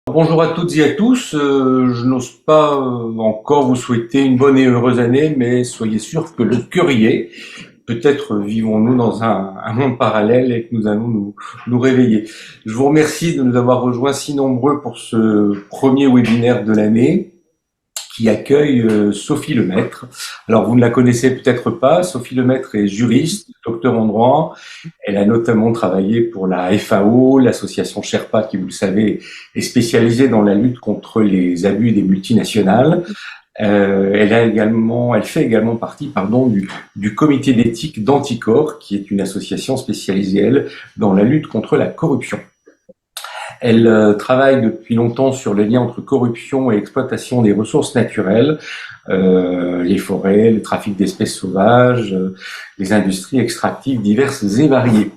Bonjour à toutes et à tous. Je n'ose pas encore vous souhaiter une bonne et heureuse année, mais soyez sûrs que le cœur y est. Peut-être vivons-nous dans un monde parallèle et que nous allons nous réveiller. Je vous remercie de nous avoir rejoints si nombreux pour ce premier webinaire de l'année qui accueille Sophie Lemaître. Alors, vous ne la connaissez peut-être pas. Sophie Lemaître est juriste, docteur en droit. Elle a notamment travaillé pour la FAO, l'association Sherpa, qui, vous le savez, est spécialisée dans la lutte contre les abus des multinationales. Elle fait également partie, du comité d'éthique d'Anticor, qui est une association spécialisée, elle, dans la lutte contre la corruption. Elle travaille depuis longtemps sur les liens entre corruption et exploitation des ressources naturelles, les forêts, le trafic d'espèces sauvages, les industries extractives diverses et variées.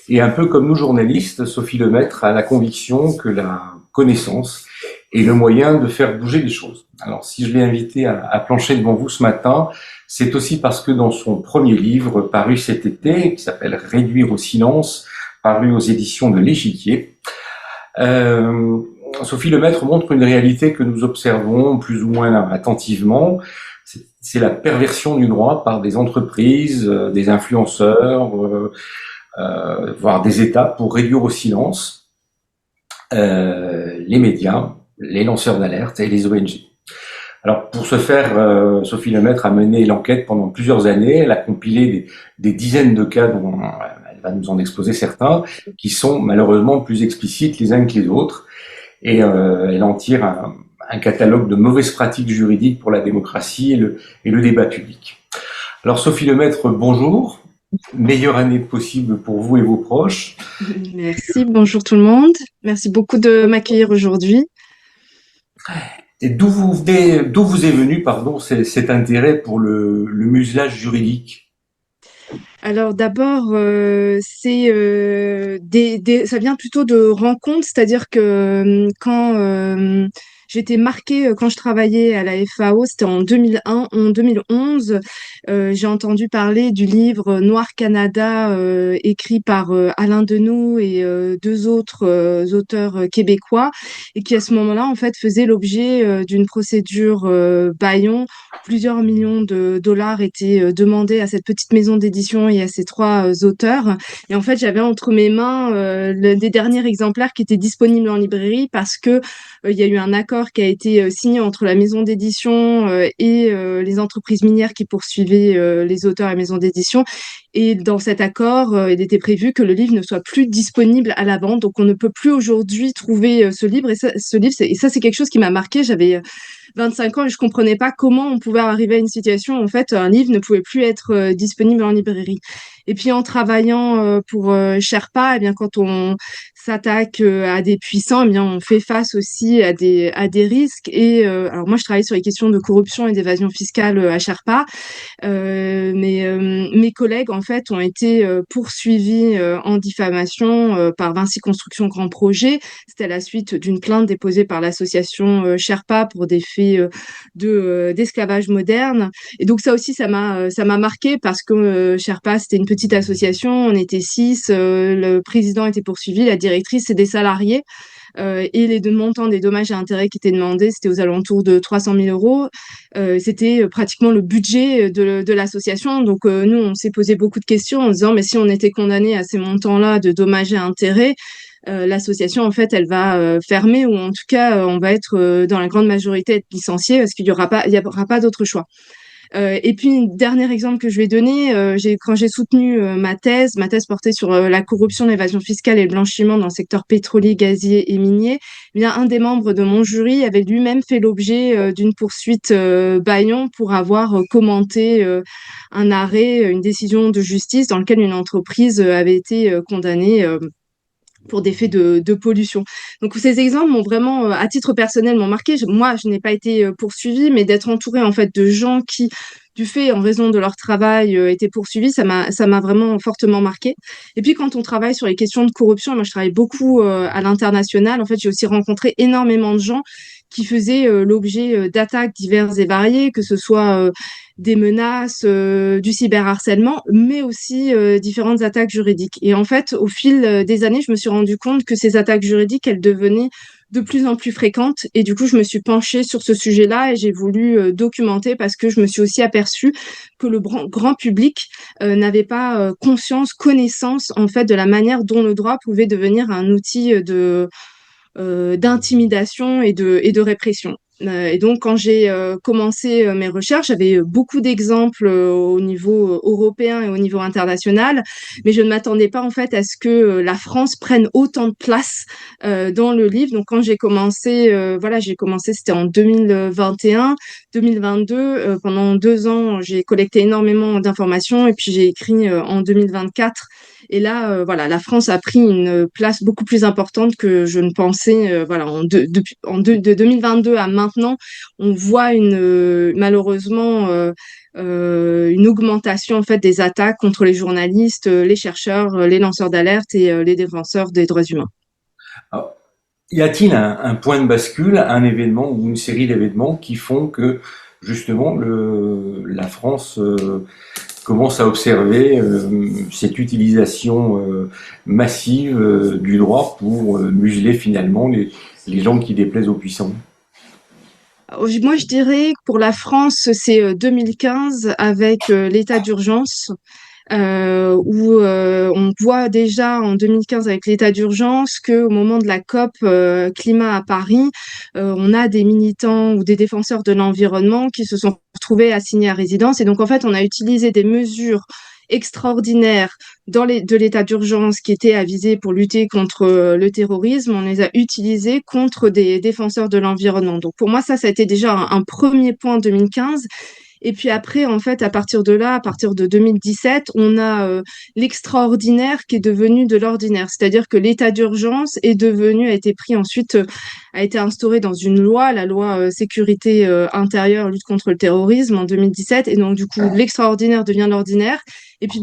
Et un peu comme nous journalistes, Sophie Lemaître a la conviction que la connaissance est le moyen de faire bouger les choses. Alors si je l'ai invitée à plancher devant vous ce matin, c'est aussi parce que dans son premier livre paru cet été, qui s'appelle Réduire au silence, paru aux éditions de l'Échiquier, Sophie Lemaître montre une réalité que nous observons plus ou moins attentivement. C'est la perversion du droit par des entreprises, des influenceurs, voire des États pour réduire au silence les médias, les lanceurs d'alerte et les ONG. Alors pour ce faire, Sophie Lemaître a mené l'enquête pendant plusieurs années. Elle a compilé des dizaines de cas dont elle va nous en exposer certains, qui sont malheureusement plus explicites les uns que les autres. Et elle en tire un catalogue de mauvaises pratiques juridiques pour la démocratie et le débat public. Alors Sophie Lemaître, bonjour. Meilleure année possible pour vous et vos proches. Merci, bonjour tout le monde. Merci beaucoup de m'accueillir aujourd'hui. Et d'où vous est venu, cet intérêt pour le muselage juridique? Alors d'abord, ça vient plutôt de rencontres, c'est-à-dire que quand j'étais marquée quand je travaillais à la FAO, c'était en 2001, en 2011, j'ai entendu parler du livre Noir Canada écrit par Alain Deneau et deux autres auteurs québécois, et qui à ce moment-là en fait faisait l'objet d'une procédure bâillon. Plusieurs millions de dollars étaient demandés à cette petite maison d'édition et à ces trois auteurs. Et en fait, j'avais entre mes mains l'un des derniers exemplaires qui étaient disponibles en librairie parce que il y a eu un accord qui a été signé entre la maison d'édition et les entreprises minières qui poursuivaient les auteurs et la maison d'édition. Et dans cet accord, il était prévu que le livre ne soit plus disponible à la vente. Donc, on ne peut plus aujourd'hui trouver ce livre. Et ça, c'est quelque chose qui m'a marqué. J'avais 25 ans et je comprenais pas comment on pouvait arriver à une situation où en fait un livre ne pouvait plus être disponible en librairie. Et puis en travaillant pour Sherpa, eh bien quand on s'attaque à des puissants, eh bien on fait face aussi à des risques. Et alors moi je travaille sur les questions de corruption et d'évasion fiscale à Sherpa. Mes collègues en fait ont été poursuivis en diffamation par Vinci Construction Grand Projet. C'était à la suite d'une plainte déposée par l'association Sherpa pour des faits d'esclavage moderne. Et donc ça aussi ça m'a marqué parce que Sherpa c'était une petite association, on était 6, le président était poursuivi, la directrice et des salariés. Et les deux montants des dommages et intérêts qui étaient demandés, c'était aux alentours de 300 000 euros. C'était pratiquement le budget de l'association. Donc, nous, on s'est posé beaucoup de questions en disant, mais si on était condamné à ces montants-là de dommages et intérêts, l'association, en fait, elle va fermer ou en tout cas, on va être dans la grande majorité être licencié parce il y aura pas d'autre choix. Et puis, un dernier exemple que je vais donner, quand j'ai soutenu ma thèse portait sur la corruption, l'évasion fiscale et le blanchiment dans le secteur pétrolier, gazier et minier, eh bien, un des membres de mon jury avait lui-même fait l'objet d'une poursuite bâillon pour avoir commenté un arrêt, une décision de justice dans lequel une entreprise avait été condamnée pour des faits de pollution. Donc ces exemples m'ont vraiment, à titre personnel, m'ont marqué. Moi, je n'ai pas été poursuivie, mais d'être entourée en fait de gens qui, du fait, en raison de leur travail, étaient poursuivis, ça m'a vraiment fortement marqué. Et puis quand on travaille sur les questions de corruption, moi je travaille beaucoup à l'international. En fait, j'ai aussi rencontré énormément de gens qui faisaient l'objet d'attaques diverses et variées, que ce soit des menaces, du cyberharcèlement, mais aussi différentes attaques juridiques. Et en fait, au fil des années, je me suis rendu compte que ces attaques juridiques, elles devenaient de plus en plus fréquentes. Et du coup, je me suis penchée sur ce sujet-là et j'ai voulu documenter parce que je me suis aussi aperçue que le grand public n'avait pas connaissance en fait de la manière dont le droit pouvait devenir un outil d'intimidation et de répression. Et donc, quand j'ai commencé mes recherches, j'avais beaucoup d'exemples au niveau européen et au niveau international, mais je ne m'attendais pas en fait à ce que la France prenne autant de place dans le livre. Donc, quand j'ai commencé, j'ai commencé, c'était en 2021, 2022. Pendant 2 ans, j'ai collecté énormément d'informations et puis j'ai écrit en 2024. Et là, la France a pris une place beaucoup plus importante que je ne pensais. De 2022 à maintenant, on voit malheureusement une augmentation en fait des attaques contre les journalistes, les chercheurs, les lanceurs d'alerte et les défenseurs des droits humains. Alors, y a-t-il un point de bascule, un événement ou une série d'événements qui font que justement la France commence à observer cette utilisation massive du droit pour museler finalement les gens qui déplaisent aux puissants? Moi, je dirais que pour la France, c'est 2015 avec l'état d'urgence. Où on voit déjà en 2015 avec l'état d'urgence que au moment de la COP climat à Paris, on a des militants ou des défenseurs de l'environnement qui se sont retrouvés assignés à résidence. Et donc, en fait, on a utilisé des mesures extraordinaires de l'état d'urgence qui étaient avisées pour lutter contre le terrorisme. On les a utilisées contre des défenseurs de l'environnement. Donc, pour moi, ça a été déjà un premier point en 2015. Et puis après, en fait, à partir de là, à partir de 2017, on a l'extraordinaire qui est devenu de l'ordinaire. C'est-à-dire que l'état d'urgence a été pris ensuite, a été instauré dans une loi, la loi sécurité intérieure, lutte contre le terrorisme en 2017. Et donc, du coup, l'extraordinaire devient l'ordinaire. Et puis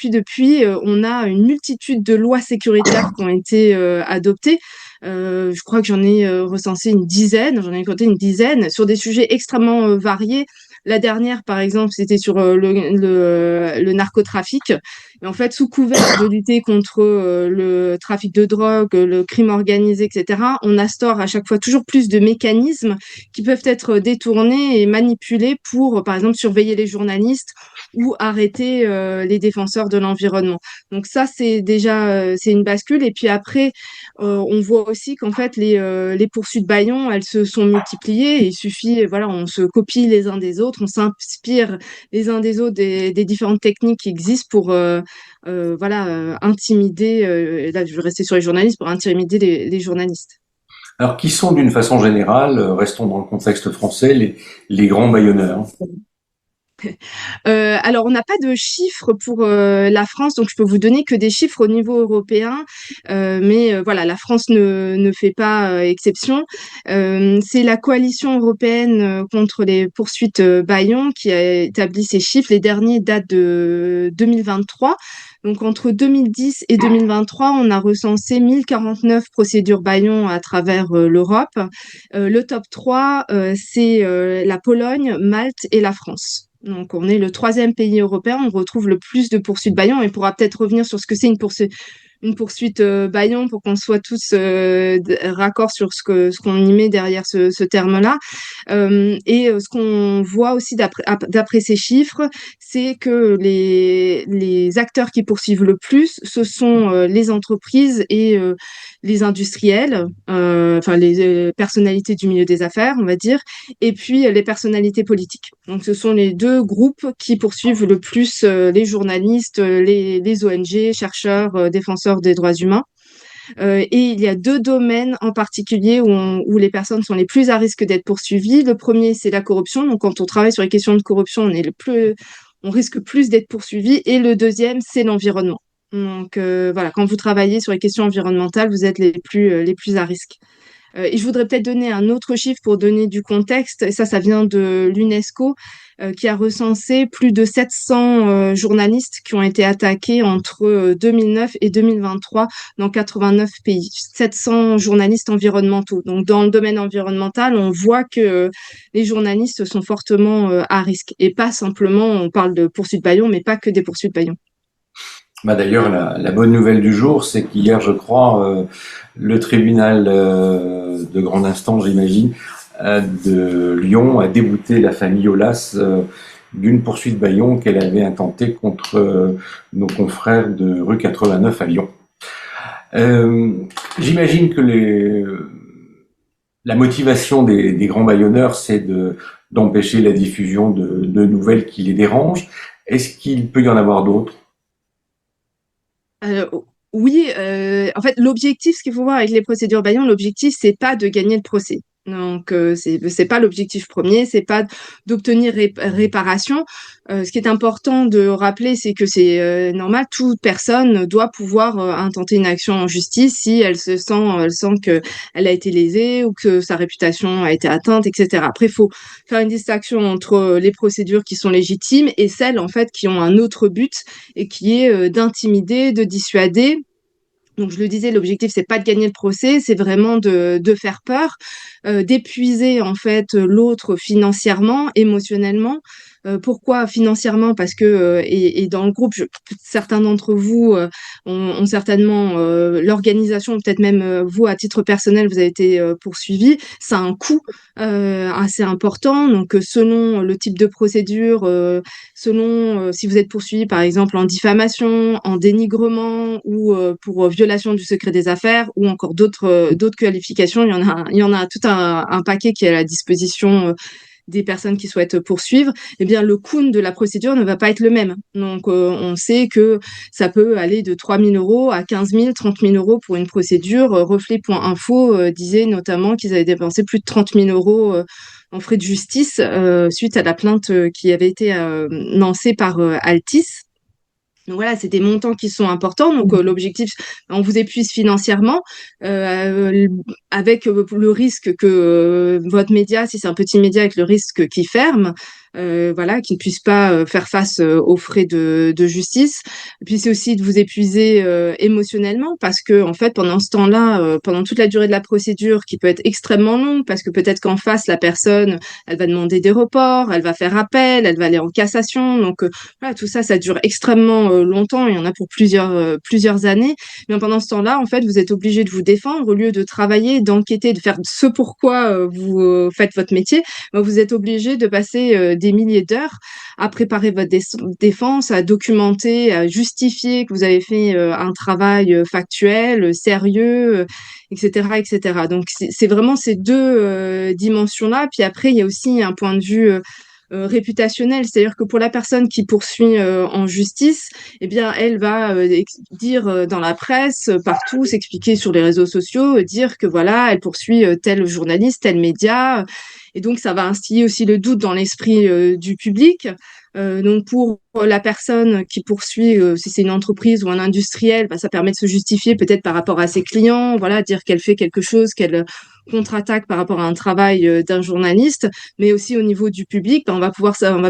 depuis, on a une multitude de lois sécuritaires qui ont été adoptées. Je crois que j'en ai recensé une dizaine, j'en ai compté une dizaine sur des sujets extrêmement variés. La dernière, par exemple, c'était sur le narcotrafic. Et en fait, sous couvert de lutter contre le trafic de drogue, le crime organisé, etc., on instaure à chaque fois toujours plus de mécanismes qui peuvent être détournés et manipulés pour, par exemple, surveiller les journalistes ou arrêter les défenseurs de l'environnement. Donc ça, c'est déjà c'est une bascule. Et puis après, on voit aussi qu'en fait, les poursuites bâillons, elles se sont multipliées. Et il suffit, on se copie les uns des autres, on s'inspire les uns des autres des différentes techniques qui existent pour intimider. Là, je vais rester sur les journalistes pour intimider les journalistes. Alors, qui sont d'une façon générale, restons dans le contexte français, les grands bâillonneurs? Alors, on n'a pas de chiffres pour la France, donc je peux vous donner que des chiffres au niveau européen. La France ne fait pas exception. C'est la coalition européenne contre les poursuites bâillons qui a établi ces chiffres. Les derniers datent de 2023. Donc, entre 2010 et 2023, on a recensé 1049 procédures bâillons à travers l'Europe. Le top 3, c'est la Pologne, Malte et la France. Donc, on est le troisième pays européen. On retrouve le plus de poursuites bâillons. Et on pourra peut-être revenir sur ce que c'est une poursuite bâillon pour qu'on soit tous raccord sur ce qu'on y met derrière ce terme-là. Ce qu'on voit aussi d'après ces chiffres, c'est que les acteurs qui poursuivent le plus, ce sont les entreprises et les industriels, les personnalités du milieu des affaires, on va dire, et puis les personnalités politiques. Donc, ce sont les deux groupes qui poursuivent le plus les journalistes, les ONG, chercheurs, défenseurs des droits humains. Et il y a deux domaines en particulier où les personnes sont les plus à risque d'être poursuivies. Le premier, c'est la corruption. Donc, quand on travaille sur les questions de corruption, on risque plus d'être poursuivi. Et le deuxième, c'est l'environnement. Donc, quand vous travaillez sur les questions environnementales, vous êtes les plus à risque. Et je voudrais peut-être donner un autre chiffre pour donner du contexte. Et ça vient de l'UNESCO, qui a recensé plus de 700 journalistes qui ont été attaqués entre 2009 et 2023 dans 89 pays. 700 journalistes environnementaux. Donc, dans le domaine environnemental, on voit que les journalistes sont fortement à risque. Et pas simplement, on parle de poursuites bâillons, mais pas que des poursuites bâillons. Bah d'ailleurs, la bonne nouvelle du jour, c'est qu'hier, je crois, le tribunal de grande instance, j'imagine, de Lyon a débouté la famille Aulas d'une poursuite bâillon qu'elle avait intentée contre nos confrères de rue 89 à Lyon. Euh, J'imagine que la motivation des grands bâillonneurs, c'est d'empêcher la diffusion de nouvelles qui les dérangent. Est-ce qu'il peut y en avoir d'autres? Euh, oui, en fait, l'objectif, ce qu'il faut voir avec les procédures Bayon, l'objectif, c'est pas de gagner le procès. Donc, c'est pas l'objectif premier, c'est pas d'obtenir réparation. Ce qui est important de rappeler, c'est que c'est normal, toute personne doit pouvoir intenter une action en justice si elle sent que elle a été lésée ou que sa réputation a été atteinte, etc. Après, il faut faire une distinction entre les procédures qui sont légitimes et celles, en fait, qui ont un autre but et qui est d'intimider, de dissuader. Donc, je le disais, l'objectif, c'est pas de gagner le procès, c'est vraiment de faire peur, d'épuiser en fait l'autre financièrement, émotionnellement. Pourquoi financièrement? Parce que et dans le groupe, certains d'entre vous ont certainement l'organisation, peut-être même vous à titre personnel, vous avez été poursuivi. Ça a un coût assez important. Donc, selon le type de procédure, selon si vous êtes poursuivi par exemple en diffamation, en dénigrement ou pour violation du secret des affaires ou encore d'autres qualifications, il y en a tout un paquet qui est à la disposition des personnes qui souhaitent poursuivre, eh bien le coût de la procédure ne va pas être le même. Donc on sait que ça peut aller de 3 000 euros à 15 000, 30 000 euros pour une procédure. Reflet.info disait notamment qu'ils avaient dépensé plus de 30 000 euros en frais de justice suite à la plainte qui avait été lancée par Altis. Donc voilà, c'est des montants qui sont importants. Donc l'objectif, on vous épuise financièrement avec le risque que votre média, si c'est un petit média, avec le risque qu'il ferme, voilà, qu'il ne puisse pas faire face aux frais de justice. Et puis c'est aussi de vous épuiser émotionnellement parce que en fait pendant ce temps-là, pendant toute la durée de la procédure, qui peut être extrêmement longue, parce que peut-être qu'en face la personne, elle va demander des reports, elle va faire appel, elle va aller en cassation. Donc voilà, tout ça, ça dure extrêmement longtemps. Il y en a pour plusieurs années. Mais pendant ce temps-là, en fait, vous êtes obligé de vous défendre au lieu de travailler, d'enquêter, de faire ce pourquoi vous faites votre métier. Ben, vous êtes obligé de passer des milliers d'heures à préparer votre défense, à documenter, à justifier que vous avez fait un travail factuel, sérieux, etc., etc. Donc, c'est vraiment ces deux dimensions-là. Puis après, il y a aussi un point de vue réputationnel, c'est-à-dire que pour la personne qui poursuit en justice, eh bien, elle va dire dans la presse, partout, s'expliquer sur les réseaux sociaux, dire que voilà, elle poursuit tel journaliste, tel média, et donc ça va instiller aussi le doute dans l'esprit du public. Donc pour la personne qui poursuit, si c'est une entreprise ou un industriel, bah, ça permet de se justifier peut-être par rapport à ses clients, voilà, dire qu'elle fait quelque chose, qu'elle contre-attaque par rapport à un travail d'un journaliste, mais aussi au niveau du public, ben, on va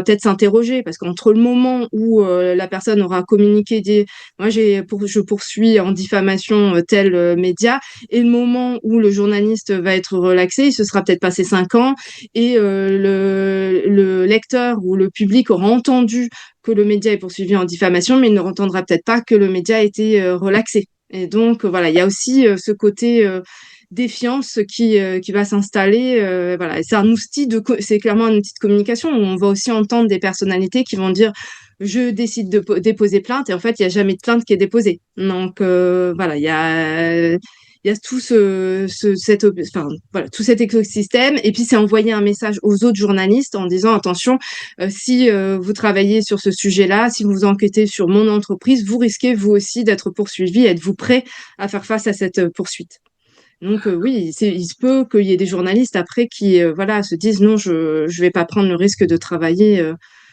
peut-être s'interroger parce qu'entre le moment où la personne aura communiqué, dit, moi je poursuis en diffamation tel média, et le moment où le journaliste va être relaxé, il se sera peut-être passé 5 ans et le lecteur ou le public aura entendu que le média est poursuivi en diffamation, mais il ne entendra peut-être pas que le média a été relaxé. Et donc voilà, il y a aussi ce côté défiance qui va s'installer. Voilà, c'est un outil c'est clairement un outil de communication où on va aussi entendre des personnalités qui vont dire je décide de déposer plainte et en fait il y a jamais de plainte qui est déposée. Donc voilà, il y a tout enfin, voilà, tout cet écosystème. Et puis, c'est envoyer un message aux autres journalistes en disant, attention, si vous travaillez sur ce sujet-là, si vous enquêtez sur mon entreprise, vous risquez vous aussi d'être poursuivi. Êtes-vous prêt à faire face à cette poursuite? Donc oui, il se peut qu'il y ait des journalistes après qui voilà se disent non, je vais pas prendre le risque de travailler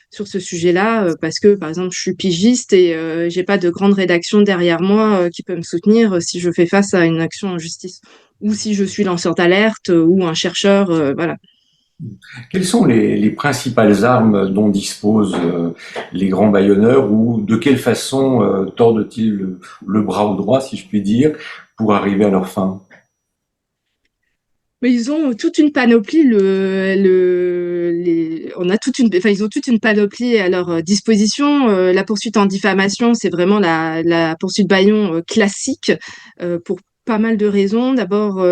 sur ce sujet-là parce que par exemple je suis pigiste et j'ai pas de grande rédaction derrière moi qui peut me soutenir si je fais face à une action en justice ou si je suis lanceur d'alerte ou un chercheur voilà. Quelles sont les principales armes dont disposent les grands bâillonneurs ou de quelle façon tordent-ils le bras au droit, si je puis dire, pour arriver à leur fin? Mais ils ont toute une panoplie, on a ils ont toute une panoplie à leur disposition. La poursuite en diffamation, c'est vraiment la poursuite bâillon classique pour pas mal de raisons. D'abord,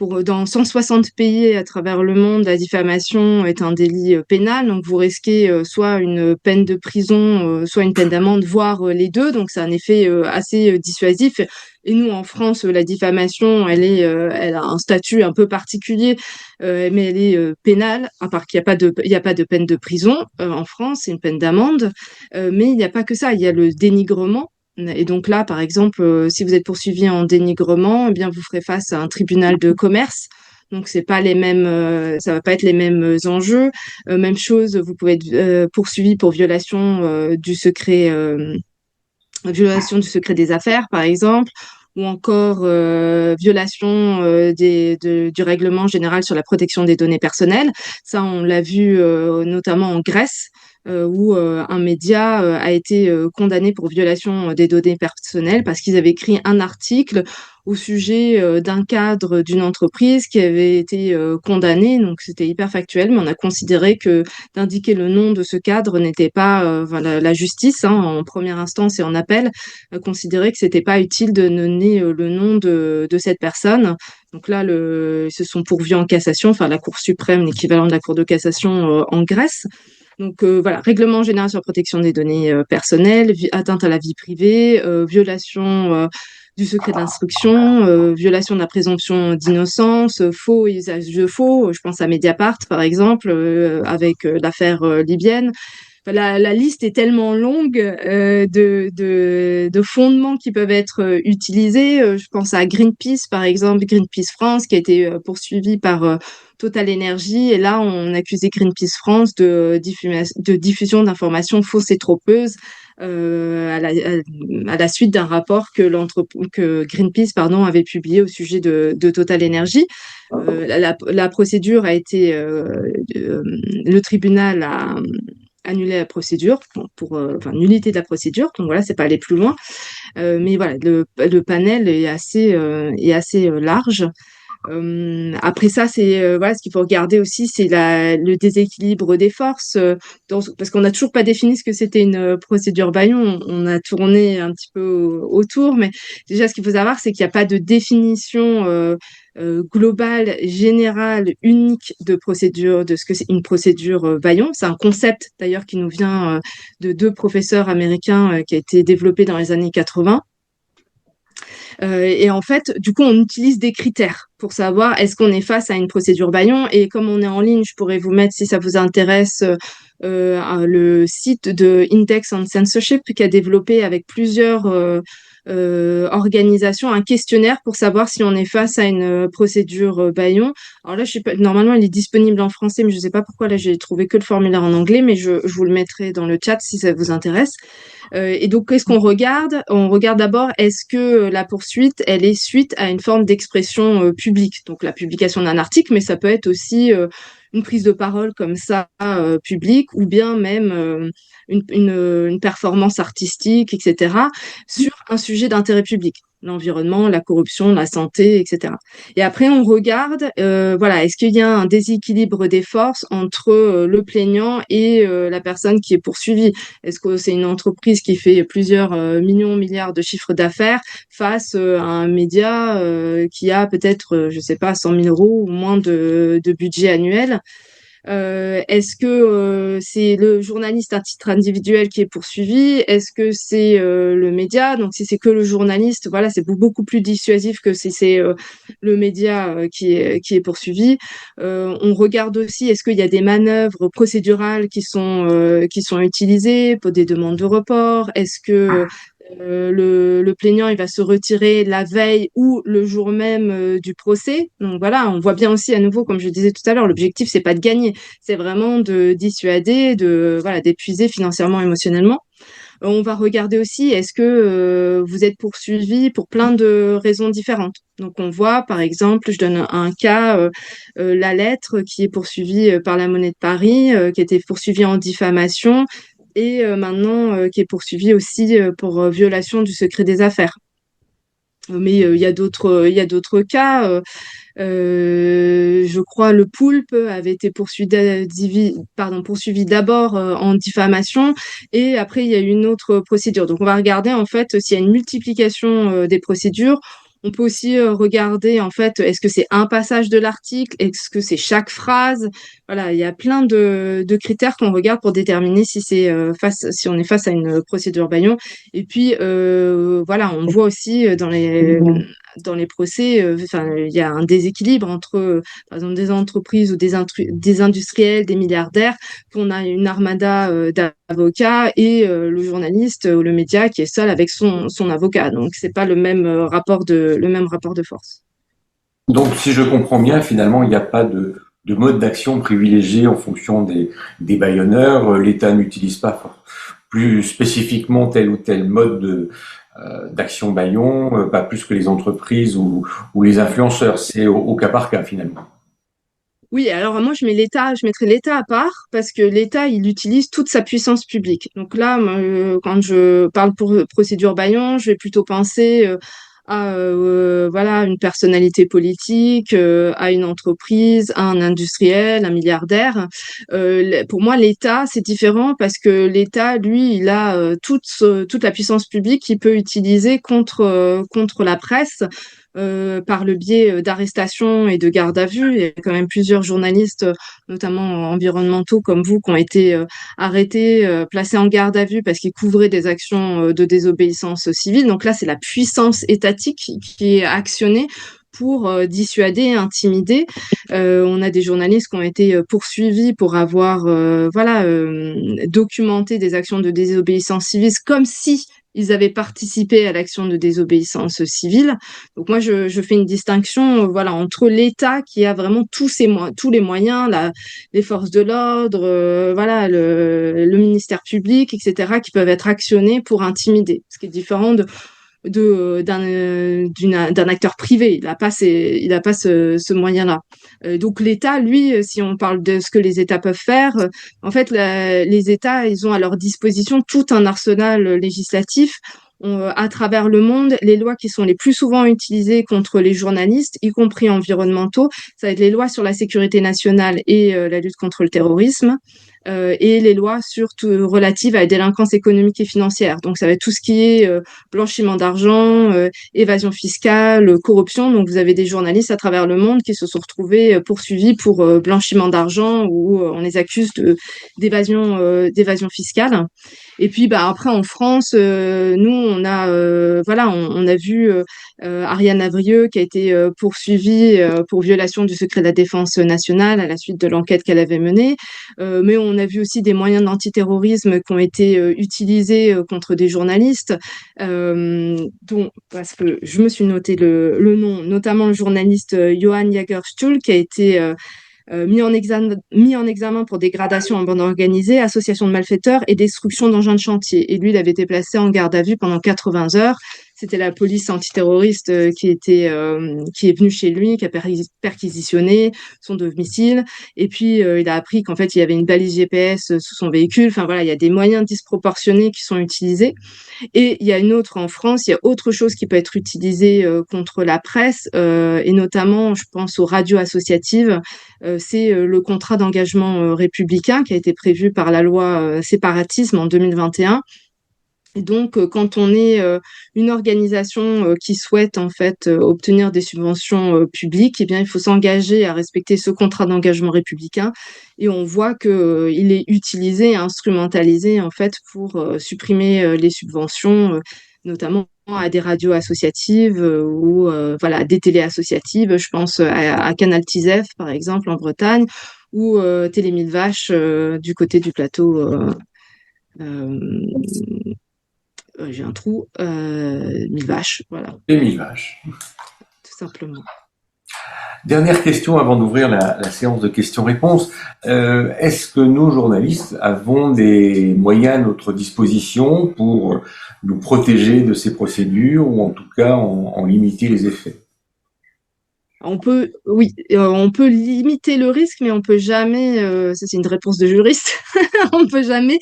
dans 160 pays à travers le monde, la diffamation est un délit pénal. Donc, vous risquez soit une peine de prison, soit une peine d'amende, voire les deux. Donc, c'est un effet assez dissuasif. Et nous, en France, la diffamation, elle a un statut un peu particulier, mais elle est pénale, à part qu'il n'y a pas il y a pas de peine de prison en France, c'est une peine d'amende. Mais il n'y a pas que ça, il y a le dénigrement. Et donc là, par exemple, si vous êtes poursuivi en dénigrement, eh bien, vous ferez face à un tribunal de commerce. Donc c'est pas les mêmes, ça va pas être les mêmes enjeux. Même chose, vous pouvez être poursuivi pour violation du secret des affaires, par exemple, ou encore violation du règlement général sur la protection des données personnelles. Ça, on l'a vu notamment en Grèce, où un média a été condamné pour violation des données personnelles parce qu'ils avaient écrit un article au sujet d'un cadre d'une entreprise qui avait été condamné. Donc, c'était hyper factuel, mais on a considéré que d'indiquer le nom de ce cadre n'était pas, la justice, hein, en première instance et en appel, considérait que c'était pas utile de donner le nom de cette personne. Donc là, ils se sont pourvus en cassation, enfin la Cour suprême, l'équivalent de la Cour de cassation en Grèce. Donc voilà, règlement général sur la protection des données personnelles, atteinte à la vie privée, violation du secret de l'instruction, violation de la présomption d'innocence, faux et usage de faux. Je pense à Mediapart, par exemple, avec l'affaire libyenne. Enfin, la liste est tellement longue de fondements qui peuvent être utilisés. Je pense à Greenpeace, par exemple, Greenpeace France, qui a été poursuivi par Total Energy. Et là, on accusait Greenpeace France de diffusion d'informations fausses et trompeuses à la suite d'un rapport que Greenpeace avait publié au sujet de Total Energy. La procédure a été, le tribunal a annulé la procédure enfin nullité de la procédure. Donc voilà, c'est pas aller plus loin. Mais voilà, le panel est assez large. Après ça, c'est voilà, ce qu'il faut regarder aussi, c'est le déséquilibre des forces, parce qu'on n'a toujours pas défini ce que c'était une procédure bâillon. On a tourné un petit peu autour, mais déjà, ce qu'il faut savoir, c'est qu'il n'y a pas de définition globale, générale, unique de procédure, de ce que c'est une procédure bâillon. C'est un concept d'ailleurs qui nous vient de deux professeurs américains qui a été développé dans les années 80. Et en fait, du coup, on utilise des critères pour savoir est-ce qu'on est face à une procédure bâillon. Et comme on est en ligne, je pourrais vous mettre, si ça vous intéresse, le site de Index on Censorship qui a développé avec plusieurs organisations un questionnaire pour savoir si on est face à une procédure bâillon. Alors là, je sais pas, normalement, il est disponible en français, mais je sais pas pourquoi là, j'ai trouvé que le formulaire en anglais, mais je vous le mettrai dans le chat si ça vous intéresse. Et donc, qu'est-ce qu'on regarde? On regarde d'abord, est-ce que la poursuite, elle est suite à une forme d'expression publique? Donc, la publication d'un article, mais ça peut être aussi une prise de parole comme ça publique, ou bien même une performance artistique, etc., sur un sujet d'intérêt public. L'environnement, la corruption, la santé, etc. Et après, on regarde, voilà, est-ce qu'il y a un déséquilibre des forces entre le plaignant et la personne qui est poursuivie? Est-ce que c'est une entreprise qui fait plusieurs millions, milliards de chiffres d'affaires face à un média qui a peut-être, je sais pas, 100 000 euros ou moins de budget annuel? Est-ce que c'est le journaliste à titre individuel qui est poursuivi? Est-ce que c'est le média? Donc si c'est que le journaliste, voilà, c'est beaucoup plus dissuasif que si c'est le média qui est poursuivi. On regarde aussi est-ce qu'il y a des manœuvres procédurales qui sont utilisées pour des demandes de report? Est-ce que le plaignant il va se retirer la veille ou le jour même du procès. Donc voilà, on voit bien aussi à nouveau, comme je disais tout à l'heure, l'objectif c'est pas de gagner, c'est vraiment de dissuader, d'épuiser financièrement, émotionnellement. On va regarder aussi est-ce que vous êtes poursuivi pour plein de raisons différentes. Donc on voit par exemple, je donne un cas, la lettre qui est poursuivie par la Monnaie de Paris, qui était poursuivie en diffamation et maintenant qui est poursuivie aussi pour violation du secret des affaires. Mais il y a d'autres cas. Je crois le Poulpe avait été poursuivi d'abord en diffamation et après il y a eu une autre procédure. Donc on va regarder en fait s'il y a une multiplication des procédures. On peut aussi regarder en fait est-ce que c'est un passage de l'article, est-ce que c'est chaque phrase. Voilà, il y a plein de critères qu'on regarde pour déterminer si on est face à une procédure bâillon. Et puis voilà, on voit aussi dans les procès, enfin, il y a un déséquilibre entre, par exemple, des entreprises ou des industriels, des milliardaires, qu'on a une armada d'avocats et le journaliste ou le média qui est seul avec son avocat. Donc, c'est pas le même rapport de force. Donc, si je comprends bien, finalement, il n'y a pas de mode d'action privilégié en fonction des baillonneurs. L'État n'utilise pas plus spécifiquement tel ou tel mode d'action bâillon, pas plus que les entreprises ou les influenceurs. C'est au cas par cas, finalement. Oui, alors moi je mettrais l'État à part parce que l'État il utilise toute sa puissance publique. Donc là, moi, quand je parle pour procédure Bayon, je vais plutôt penser à voilà une personnalité politique, à une entreprise, à un industriel, un milliardaire. Pour moi, l'État c'est différent parce que l'État lui il a toute la puissance publique qu'il peut utiliser contre la presse par le biais d'arrestations et de garde à vue. Il y a quand même plusieurs journalistes, notamment environnementaux comme vous, qui ont été arrêtés, placés en garde à vue parce qu'ils couvraient des actions de désobéissance civile. Donc là, c'est la puissance étatique qui est actionnée pour dissuader, intimider. On a des journalistes qui ont été poursuivis pour avoir documenté des actions de désobéissance civile comme si ils avaient participé à l'action de désobéissance civile. Donc moi, je fais une distinction, voilà, entre l'État qui a vraiment tous les moyens, les forces de l'ordre, voilà, le ministère public, etc., qui peuvent être actionnés pour intimider, ce qui est différent d'un acteur privé. Il a pas ce moyen-là. Donc l'État, lui, si on parle de ce que les États peuvent faire, en fait, les États, ils ont à leur disposition tout un arsenal législatif. À travers le monde, les lois qui sont les plus souvent utilisées contre les journalistes, y compris environnementaux, ça va être les lois sur la sécurité nationale et la lutte contre le terrorisme. Et les lois relatives à la délinquance économique et financière. Donc, ça va être tout ce qui est blanchiment d'argent, évasion fiscale, corruption. Donc, vous avez des journalistes à travers le monde qui se sont retrouvés poursuivis pour blanchiment d'argent ou on les accuse d'évasion fiscale. Et puis, bah, après, en France, nous, on a vu Ariane Havrieux qui a été poursuivie pour violation du secret de la défense nationale à la suite de l'enquête qu'elle avait menée. Mais on a vu aussi des moyens d'antiterrorisme qui ont été utilisés contre des journalistes, parce que je me suis noté le nom, notamment le journaliste Johann Jagerstuhl, qui a été mis en examen pour dégradation en bande organisée, association de malfaiteurs et destruction d'engins de chantier. Et lui, il avait été placé en garde à vue pendant 80 heures. C'était la police antiterroriste qui est venue chez lui, qui a perquisitionné son domicile. Et puis, il a appris qu'en fait, il y avait une balise GPS sous son véhicule. Enfin, voilà, il y a des moyens disproportionnés qui sont utilisés. Et il y a une autre en France, il y a autre chose qui peut être utilisé contre la presse, et notamment, je pense aux radios associatives. C'est le contrat d'engagement républicain qui a été prévu par la loi séparatisme en 2021. Et donc, quand on est une organisation qui souhaite en fait obtenir des subventions publiques, eh bien, il faut s'engager à respecter ce contrat d'engagement républicain. Et on voit que il est utilisé, instrumentalisé en fait pour supprimer les subventions, notamment à des radios associatives ou voilà des télés associatives. Je pense à Canal Tisef par exemple en Bretagne ou Télé Mille Vaches du côté du plateau. Euh, j'ai un trou, 1000 vaches, voilà, Et mille vaches. tout simplement. Dernière question avant d'ouvrir la séance de questions-réponses. Est-ce que nous, journalistes, avons des moyens à notre disposition pour nous protéger de ces procédures ou en tout cas en limiter les effets? on peut limiter le risque, mais on peut jamais, ça c'est une réponse de juriste, on peut jamais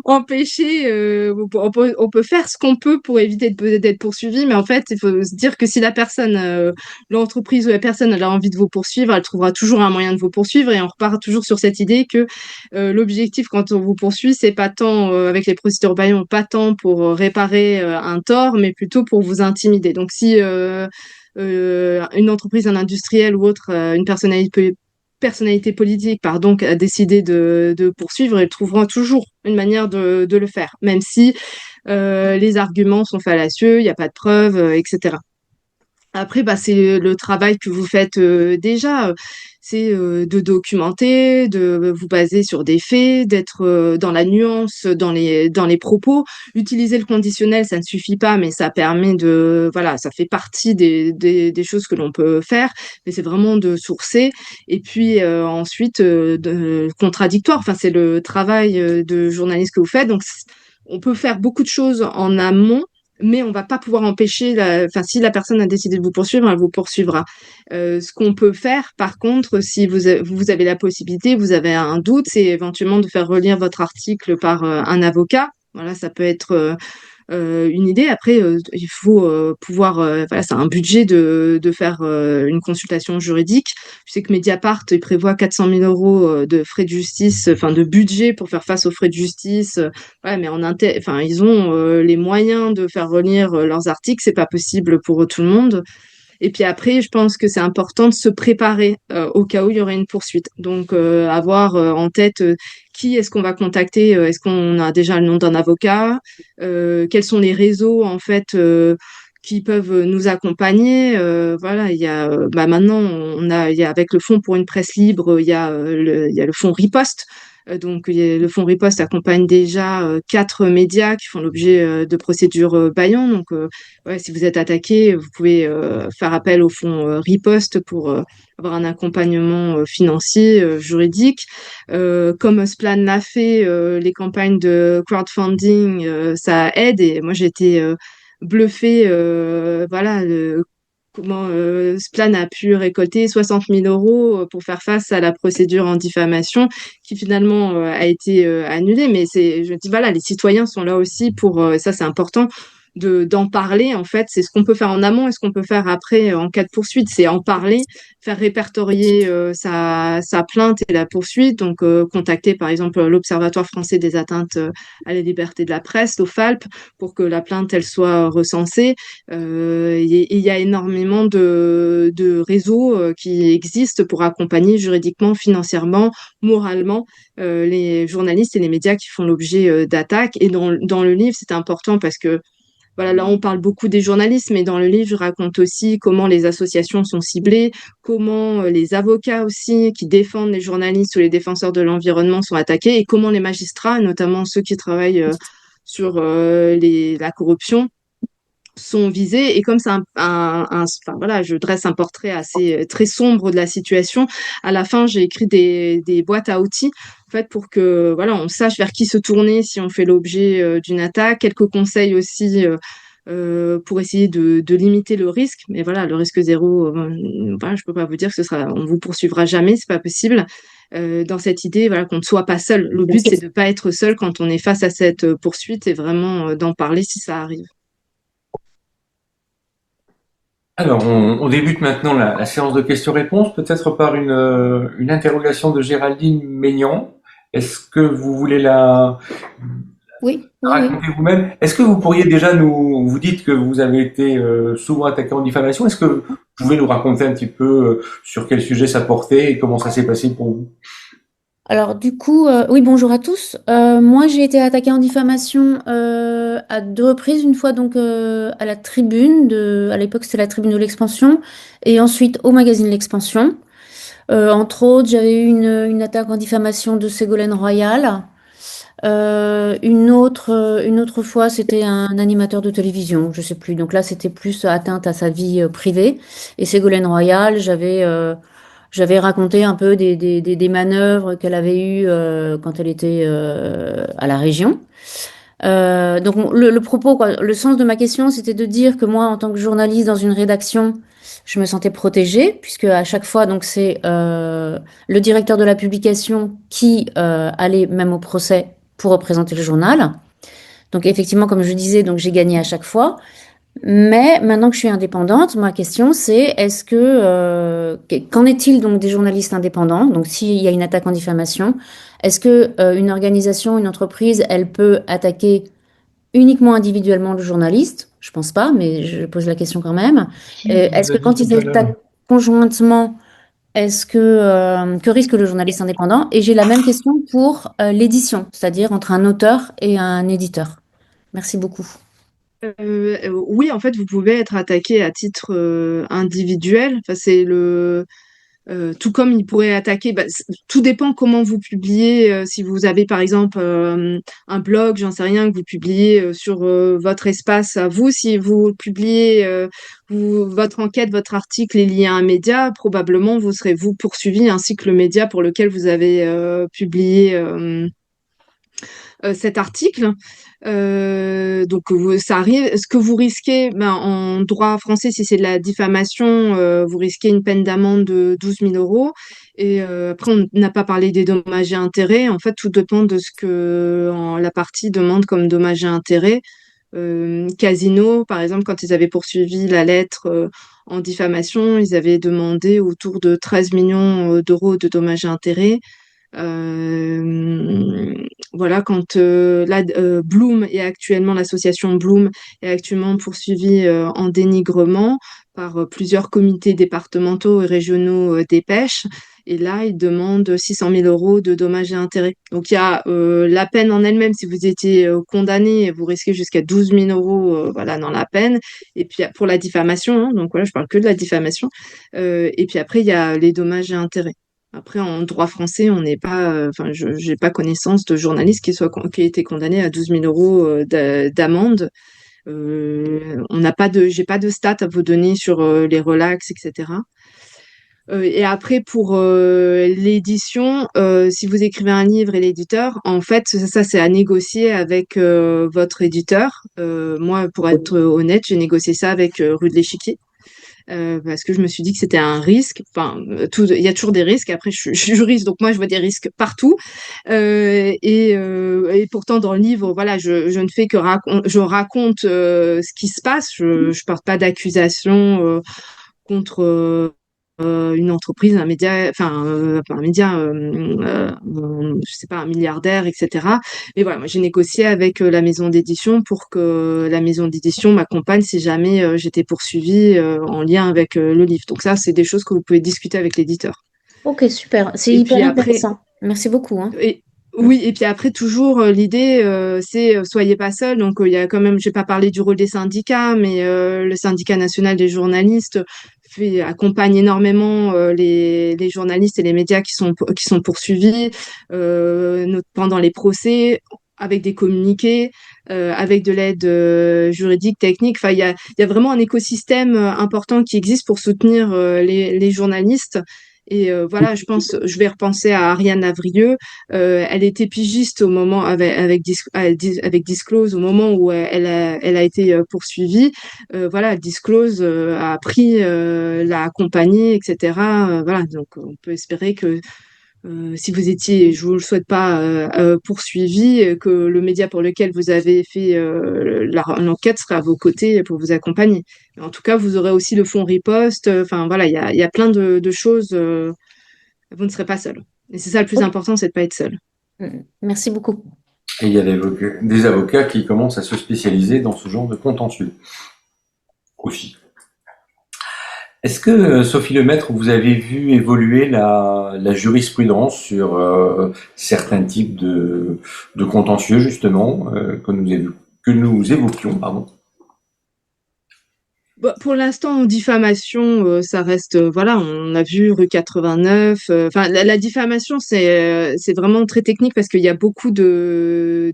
empêcher, on peut faire ce qu'on peut pour éviter d'être poursuivi, mais en fait, il faut se dire que si la personne, l'entreprise ou la personne, elle a envie de vous poursuivre, elle trouvera toujours un moyen de vous poursuivre, et on repart toujours sur cette idée que l'objectif quand on vous poursuit, c'est pas tant, avec les procédures Bayon, pas tant pour réparer un tort, mais plutôt pour vous intimider. Donc si une entreprise, un industriel ou autre, une personnalité politique, pardon, a décidé de poursuivre, ils trouveront toujours une manière de le faire, même si les arguments sont fallacieux, il n'y a pas de preuves, etc. Après, bah, c'est le travail que vous faites déjà. C'est de documenter, de vous baser sur des faits, d'être dans la nuance, dans les propos. Utiliser le conditionnel, ça ne suffit pas, mais ça permet de, voilà, ça fait partie des choses que l'on peut faire. Mais c'est vraiment de sourcer. Et puis ensuite, de contradictoire. Enfin, c'est le travail de journaliste que vous faites. Donc, on peut faire beaucoup de choses en amont, mais on va pas pouvoir empêcher enfin, si la personne a décidé de vous poursuivre, elle vous poursuivra. Ce qu'on peut faire, par contre, si vous avez la possibilité, vous avez un doute, c'est éventuellement de faire relire votre article par un avocat. Voilà, ça peut être une idée. Après, il faut pouvoir, voilà, c'est un budget de faire une consultation juridique. Je sais que Mediapart, il prévoit 400 000 euros de frais de justice, enfin de budget pour faire face aux frais de justice. Ouais, mais enfin, ils ont les moyens de faire relire leurs articles. C'est pas possible pour tout le monde. Et puis après, je pense que c'est important de se préparer au cas où il y aurait une poursuite. Donc, avoir en tête qui est-ce qu'on va contacter, est-ce qu'on a déjà le nom d'un avocat, quels sont les réseaux en fait qui peuvent nous accompagner. Voilà, il y a bah maintenant il y a avec le Fonds pour une presse libre, il y a le fonds Riposte. Donc, le fonds Riposte accompagne déjà 4 médias qui font l'objet de procédures Bayon. Donc, ouais, si vous êtes attaqué, vous pouvez faire appel au fonds Riposte pour avoir un accompagnement financier, juridique. Comme Splan l'a fait, les campagnes de crowdfunding, ça aide. Et moi, j'ai été bluffée. Voilà, comment Splan a pu récolter 60 000 euros pour faire face à la procédure en diffamation qui finalement a été annulée. Mais je dis voilà, les citoyens sont là aussi pour, ça c'est important, d'en parler en fait. C'est ce qu'on peut faire en amont et ce qu'on peut faire après en cas de poursuite. C'est en parler, faire répertorier sa plainte et la poursuite. Donc contacter par exemple l'Observatoire français des atteintes à la liberté de la presse, l'OFALP, pour que la plainte elle soit recensée. Il y a énormément de réseaux qui existent pour accompagner juridiquement, financièrement, moralement les journalistes et les médias qui font l'objet d'attaques. Et dans le livre, c'est important parce que voilà, là, on parle beaucoup des journalistes, mais dans le livre, je raconte aussi comment les associations sont ciblées, comment les avocats aussi qui défendent les journalistes ou les défenseurs de l'environnement sont attaqués, et comment les magistrats, notamment ceux qui travaillent sur la corruption, sont visés. Et comme c'est enfin, voilà, je dresse un portrait assez très sombre de la situation. À la fin, j'ai écrit des boîtes à outils, en fait, pour que voilà, on sache vers qui se tourner si on fait l'objet d'une attaque. Quelques conseils aussi. Pour essayer de limiter le risque, mais voilà, le risque zéro, voilà, je peux pas vous dire que on vous poursuivra jamais, c'est pas possible. Dans cette idée, voilà, qu'on ne soit pas seul. Le but, c'est de pas être seul quand on est face à cette poursuite et vraiment d'en parler si ça arrive. Alors, on débute maintenant la séance de questions-réponses, peut-être par une interrogation de Géraldine Maignan. Est-ce que vous voulez Oui, oui, oui. raconter vous-même? Est-ce que vous pourriez déjà vous dites que vous avez été souvent attaqué en diffamation, est-ce que vous pouvez nous raconter un petit peu sur quel sujet ça portait et comment ça s'est passé pour vous? Alors du coup, oui, bonjour à tous. Moi, j'ai été attaquée en diffamation à 2 reprises. Une fois donc à la Tribune à l'époque c'était la Tribune de l'Expansion, et ensuite au magazine L'Expansion. Entre autres, j'avais eu une attaque en diffamation de Ségolène Royal. Une autre fois, c'était un animateur de télévision, je sais plus. Donc là, c'était plus atteinte à sa vie privée. Et Ségolène Royal, j'avais raconté un peu des manœuvres qu'elle avait eues quand elle était à la région. Donc le propos, quoi, le sens de ma question, c'était de dire que moi, en tant que journaliste dans une rédaction, je me sentais protégée, puisque à chaque fois, donc c'est le directeur de la publication qui allait même au procès pour représenter le journal. Donc effectivement, comme je disais, donc j'ai gagné à chaque fois. Mais maintenant que je suis indépendante, ma question c'est qu'en est-il donc des journalistes indépendants? Donc s'il y a une attaque en diffamation, est-ce que une organisation, une entreprise, elle peut attaquer uniquement individuellement le journaliste? Je pense pas, mais je pose la question quand même. Si, tu nous Est-ce as que dit quand tout ils à l'heure. attaquent conjointement, que risque le journaliste indépendant? Et j'ai la même question pour l'édition, c'est-à-dire entre un auteur et un éditeur. Merci beaucoup. Oui, en fait, vous pouvez être attaqué à titre individuel. Enfin, c'est le tout comme il pourrait attaquer. Tout dépend comment vous publiez. Si vous avez par exemple un blog, j'en sais rien, que vous publiez sur votre espace à vous, si vous publiez votre enquête, votre article est lié à un média, probablement vous serez vous poursuivi ainsi que le média pour lequel vous avez publié cet article. Donc ça arrive. Ce que vous risquez, en droit français, si c'est de la diffamation, vous risquez une peine d'amende de 12 000 euros. Et après, on n'a pas parlé des dommages et intérêts. En fait, tout dépend de ce que la partie demande comme dommages et intérêts. Casino, par exemple, quand ils avaient poursuivi la lettre en diffamation, ils avaient demandé autour de 13 millions d'euros de dommages et intérêts. Euh, voilà, quand Bloom est actuellement, l'association Bloom est actuellement poursuivie en dénigrement par plusieurs comités départementaux et régionaux des pêches. Et là, ils demandent 600 000 euros de dommages et intérêts. Donc, il y a la peine en elle-même. Si vous étiez condamné, vous risquez jusqu'à 12 000 euros voilà, dans la peine. Et puis, pour la diffamation, hein, donc voilà, je parle que de la diffamation. Et puis après, il y a les dommages et intérêts. Après, en droit français, on n'est pas, enfin, je n'ai pas connaissance de journaliste qui ait été condamné à 12 000 euros d'amende. On n'a pas de, j'ai pas de stats à vous donner sur les relax, etc. Et après, pour l'édition, si vous écrivez un livre et l'éditeur, en fait, ça c'est à négocier avec votre éditeur. Moi, pour être honnête, j'ai négocié ça avec Rue de l'Échiquier parce que je me suis dit que c'était un risque. Enfin, il y a toujours des risques. Après, je suis juriste, donc moi, je vois des risques partout. Et pourtant, dans le livre, voilà, je ne fais que je raconte ce qui se passe. Je porte pas d'accusation contre une entreprise, un média, enfin un média, je sais pas, un milliardaire, etc. Mais voilà, moi j'ai négocié avec la maison d'édition pour que la maison d'édition m'accompagne si jamais j'étais poursuivie en lien avec le livre. Donc ça, c'est des choses que vous pouvez discuter avec l'éditeur. Ok, super. C'est Et hyper puis après, intéressant. Merci beaucoup, hein. et, oui, et puis après, toujours, l'idée, c'est soyez pas seuls. Donc, il y a quand même, j'ai pas parlé du rôle des syndicats, mais le syndicat national des journalistes accompagne énormément les journalistes et les médias qui sont poursuivis pendant les procès, avec des communiqués, avec de l'aide juridique, technique. Enfin, il y a vraiment un écosystème important qui existe pour soutenir les journalistes. Et voilà, je vais repenser à Ariane Avrieux. Elle était pigiste au moment avec Disclose au moment où elle a été poursuivie. Voilà, Disclose a appris, l'a accompagnée, etc. Voilà, donc on peut espérer que si vous étiez, je vous le souhaite pas, poursuivi, que le média pour lequel vous avez fait l'enquête sera à vos côtés pour vous accompagner. En tout cas, vous aurez aussi le fonds riposte. Enfin voilà, il y a plein de choses. Vous ne serez pas seul. Et c'est ça le plus Ok. important, c'est de pas être seul. Merci beaucoup. Et il y a des avocats qui commencent à se spécialiser dans ce genre de contentieux aussi. Est-ce que, Sophie Lemaître, vous avez vu évoluer la jurisprudence sur certains types de contentieux, justement, que nous évoquions, pardon? Bah, pour l'instant, en diffamation, ça reste, voilà, on a vu rue 89. Enfin, la diffamation, c'est vraiment très technique parce qu'il y a beaucoup de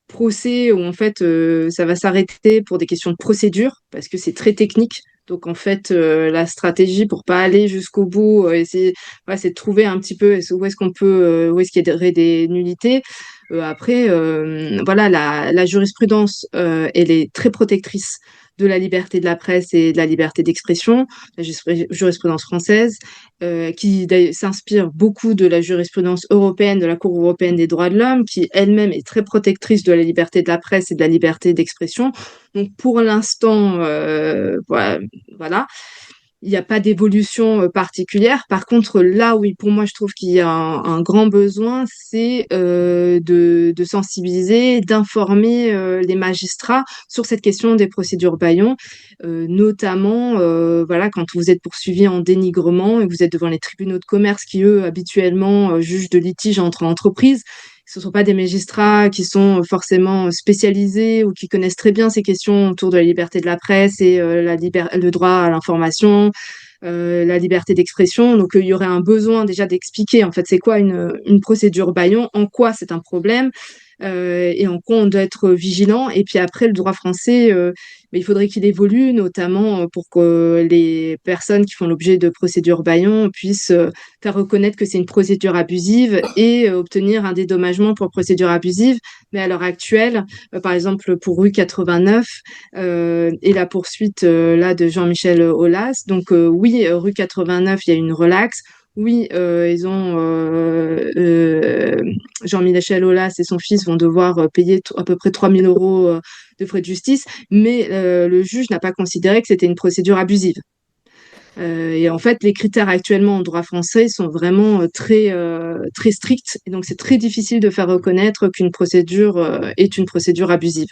procès où en fait, ça va s'arrêter pour des questions de procédure parce que c'est très technique. Donc en fait, la stratégie pour pas aller jusqu'au bout, c'est de trouver un petit peu où est-ce qu'on peut, où est-ce qu'il y aurait des nullités. Après, voilà, la jurisprudence, elle est très protectrice de la liberté de la presse et de la liberté d'expression, la jurisprudence française, qui s'inspire beaucoup de la jurisprudence européenne, de la Cour européenne des droits de l'homme, qui elle-même est très protectrice de la liberté de la presse et de la liberté d'expression. Donc pour l'instant, voilà, il n'y a pas d'évolution particulière. Par contre, là, oui, pour moi, je trouve qu'il y a un grand besoin, c'est de sensibiliser, d'informer les magistrats sur cette question des procédures bâillons, notamment, voilà, quand vous êtes poursuivi en dénigrement et que vous êtes devant les tribunaux de commerce qui, eux, habituellement, jugent de litiges entre entreprises. Ce ne sont pas des magistrats qui sont forcément spécialisés ou qui connaissent très bien ces questions autour de la liberté de la presse et le droit à l'information, la liberté d'expression. Donc, il y aurait un besoin déjà d'expliquer en fait c'est quoi une procédure bâillon, en quoi c'est un problème et en quoi on doit être vigilant. Et puis après, le droit français, mais il faudrait qu'il évolue, notamment pour que les personnes qui font l'objet de procédures bâillons puissent faire reconnaître que c'est une procédure abusive et obtenir un dédommagement pour procédure abusive. Mais à l'heure actuelle, par exemple pour rue 89 et la poursuite là de Jean-Michel Aulas. Donc oui, rue 89, il y a une relaxe. Oui, ils ont Jean-Michel Aulas et son fils vont devoir payer à peu près 3 000 euros de frais de justice, mais le juge n'a pas considéré que c'était une procédure abusive. Et en fait, les critères actuellement en droit français sont vraiment très stricts, et donc c'est très difficile de faire reconnaître qu'une procédure est une procédure abusive.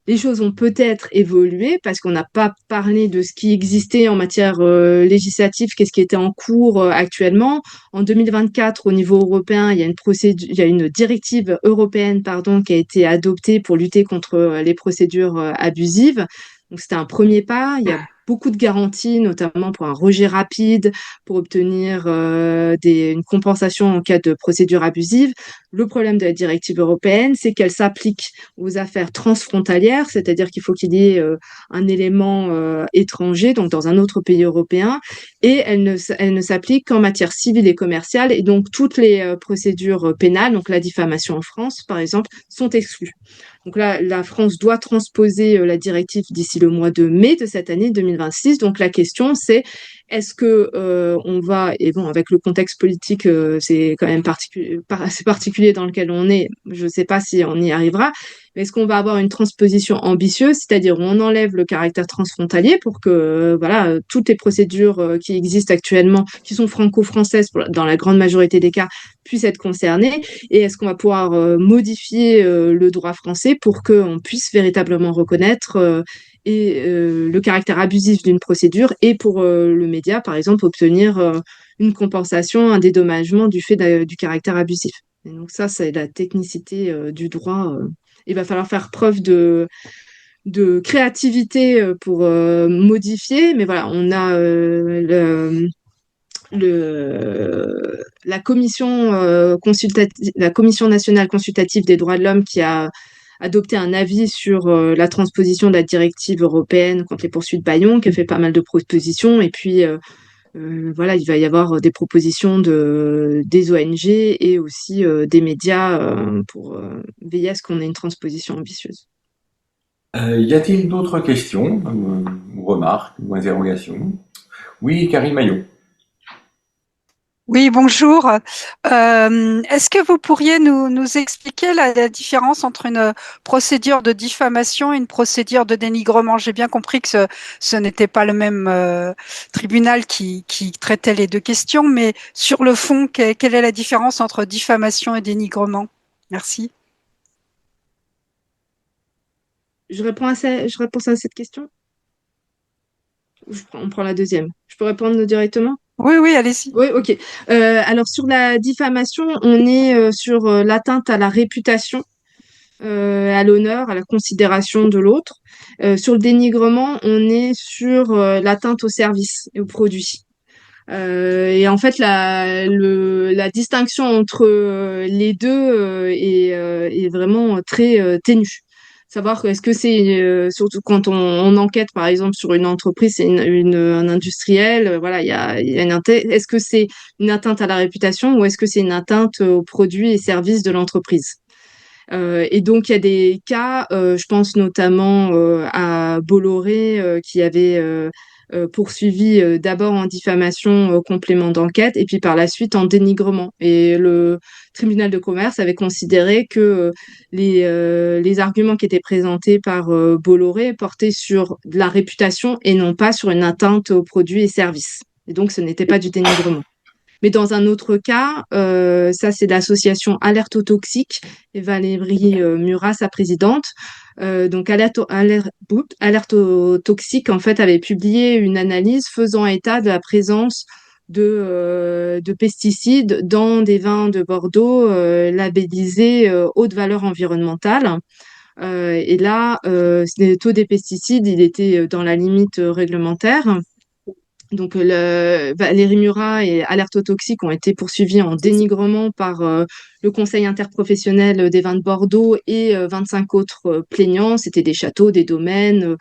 Les choses ont peut-être évolué parce qu'on n'a pas parlé de ce qui existait en matière législative, qu'est-ce qui était en cours actuellement. En 2024, au niveau européen, il y a une directive européenne, pardon, qui a été adoptée pour lutter contre les procédures abusives. Donc c'était un premier pas. Il y a beaucoup de garanties, notamment pour un rejet rapide, pour obtenir une compensation en cas de procédure abusive. Le problème de la directive européenne, c'est qu'elle s'applique aux affaires transfrontalières, c'est-à-dire qu'il faut qu'il y ait un élément étranger, donc dans un autre pays européen, et elle ne s'applique qu'en matière civile et commerciale, et donc toutes les procédures pénales, donc la diffamation en France, par exemple, sont exclues. Donc là, la France doit transposer la directive d'ici le mois de mai de cette année 2026. Donc la question, c'est est-ce que on va, et bon, avec le contexte politique, c'est quand même assez particulier dans lequel on est, je ne sais pas si on y arrivera, mais est-ce qu'on va avoir une transposition ambitieuse, c'est-à-dire on enlève le caractère transfrontalier pour que voilà, toutes les procédures qui existent actuellement, qui sont franco-françaises dans la grande majorité des cas, puissent être concernées, et est-ce qu'on va pouvoir modifier le droit français pour qu'on puisse véritablement reconnaître le caractère abusif d'une procédure et pour le média, par exemple, obtenir une compensation, un dédommagement du fait du caractère abusif. Et donc ça, c'est la technicité du droit. Il va falloir faire preuve de créativité pour modifier, mais voilà, on a la commission la commission nationale consultative des droits de l'homme qui a adopté un avis sur la transposition de la directive européenne contre les poursuites bâillons, qui a fait pas mal de propositions, et puis voilà, il va y avoir des propositions des ONG et aussi des médias pour veiller à ce qu'on ait une transposition ambitieuse. Y a-t-il d'autres questions, ou remarques, ou interrogations? Oui, Karine Maillot. Oui, bonjour. Est-ce que vous pourriez nous expliquer la différence entre une procédure de diffamation et une procédure de dénigrement? J'ai bien compris que ce n'était pas le même tribunal qui traitait les deux questions, mais sur le fond, quelle est la différence entre diffamation et dénigrement? Merci. Je réponds à cette question? On prend la deuxième. Je peux répondre directement? Oui, oui, allez-y. Oui, ok. Alors sur la diffamation, on est sur l'atteinte à la réputation, à l'honneur, à la considération de l'autre. Sur le dénigrement, on est sur l'atteinte au service et au produit. Et en fait, la distinction entre les deux est vraiment très ténue. savoir est-ce que c'est surtout quand on enquête par exemple sur une entreprise, c'est un industriel, voilà, il y a est-ce que c'est une atteinte à la réputation ou est-ce que c'est une atteinte aux produits et services de l'entreprise? Et donc il y a des cas, je pense notamment à Bolloré qui avait poursuivi d'abord en diffamation complément d'enquête et puis par la suite en dénigrement. Et le tribunal de commerce avait considéré que les arguments qui étaient présentés par Bolloré portaient sur de la réputation et non pas sur une atteinte aux produits et services. Et donc ce n'était pas du dénigrement. Mais dans un autre cas, ça c'est l'association Alerte aux toxiques et Valérie Murat, sa présidente. Donc Alerte aux toxiques en fait avait publié une analyse faisant état de la présence de pesticides dans des vins de Bordeaux labellisés haute valeur environnementale. Et là, le taux des pesticides, il était dans la limite réglementaire. Donc, Valérie Murat et Alerte aux toxiques ont été poursuivis en dénigrement par le Conseil interprofessionnel des vins de Bordeaux et 25 autres plaignants. C'était des châteaux, des domaines,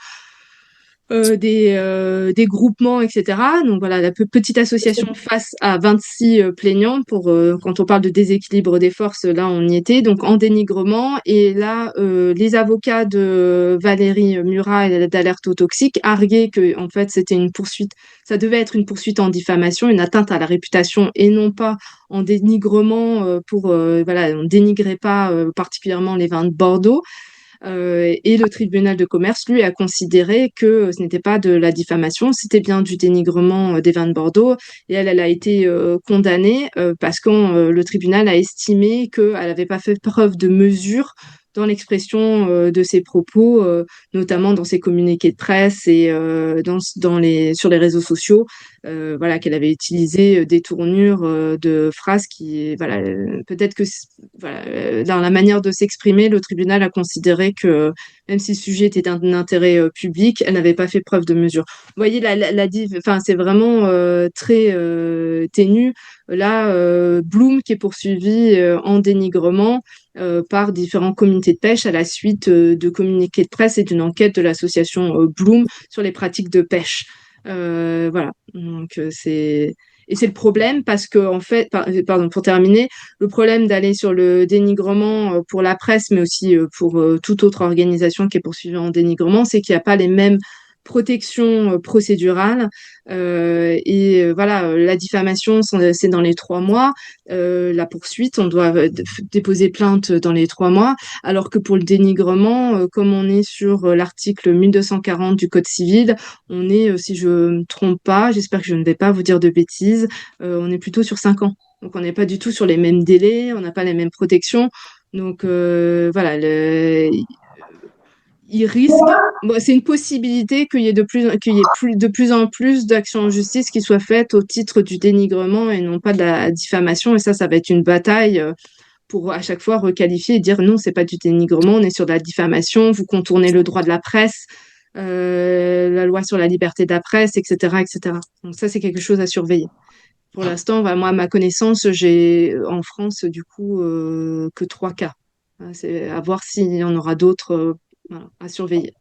des groupements, etc. Donc voilà, la petite association face à 26 plaignants pour quand on parle de déséquilibre des forces, là on y était, donc en dénigrement. Et là, les avocats de Valérie Murat et d'Alerte aux toxiques arguaient que en fait c'était une poursuite, ça devait être une poursuite en diffamation, une atteinte à la réputation et non pas en dénigrement voilà, on dénigrait pas particulièrement les vins de Bordeaux. Et le tribunal de commerce, lui, a considéré que ce n'était pas de la diffamation, c'était bien du dénigrement des vins de Bordeaux. Et elle a été condamnée parce que le tribunal a estimé qu'elle n'avait pas fait preuve de mesure dans l'expression de ses propos, notamment dans ses communiqués de presse et sur les réseaux sociaux, voilà, qu'elle avait utilisé des tournures de phrases qui, voilà, peut-être que, voilà, dans la manière de s'exprimer, le tribunal a considéré que même si le sujet était d'un intérêt public, elle n'avait pas fait preuve de mesure. Vous voyez, enfin, c'est vraiment très ténu. Là, Bloom qui est poursuivi en dénigrement par différents comités de pêche à la suite de communiqués de presse et d'une enquête de l'association Bloom sur les pratiques de pêche. Voilà, donc et c'est le problème parce que en fait, pardon, pour terminer, le problème d'aller sur le dénigrement pour la presse, mais aussi pour toute autre organisation qui est poursuivie en dénigrement, c'est qu'il n'y a pas les mêmes protections procédurales. Voilà, la diffamation, c'est dans les 3 mois. La poursuite, on doit déposer plainte dans les 3 mois. Alors que pour le dénigrement, comme on est sur l'article 1240 du Code civil, on est, si je me trompe pas, j'espère que je ne vais pas vous dire de bêtises, on est plutôt sur 5 ans. Donc on n'est pas du tout sur les mêmes délais, on n'a pas les mêmes protections. Donc voilà, il risque, bon, c'est une possibilité qu'il y ait de plus en plus d'actions en justice qui soient faites au titre du dénigrement et non pas de la diffamation. Et ça va être une bataille pour à chaque fois requalifier et dire non, c'est pas du dénigrement, on est sur de la diffamation, vous contournez le droit de la presse, la loi sur la liberté de la presse, etc., etc. Donc ça, c'est quelque chose à surveiller. Pour l'instant, moi, à ma connaissance, j'ai en France, du coup, que 3 cas. C'est à voir s'il y en aura d'autres voilà, à surveiller.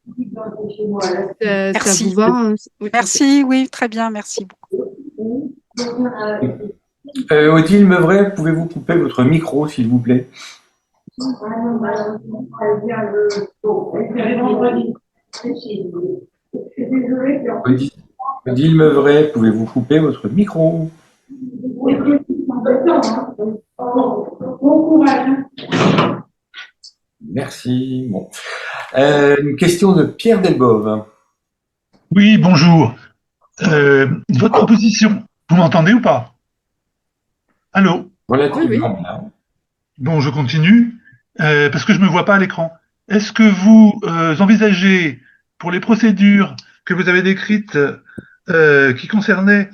Ça Merci. vous va? Hein? Oui, Merci, oui, très bien, merci beaucoup. Odile Meuvray, pouvez-vous couper votre micro, s'il vous plaît? Odile Meuvray, pouvez-vous couper votre micro? Merci. Bon. Une question de Pierre Delbove. Oui, bonjour. Votre proposition, vous m'entendez ou pas? Allô? Relativement oui. bien. Bon, je continue, parce que je ne me vois pas à l'écran. Est-ce que vous envisagez, pour les procédures que vous avez décrites, qui concernaient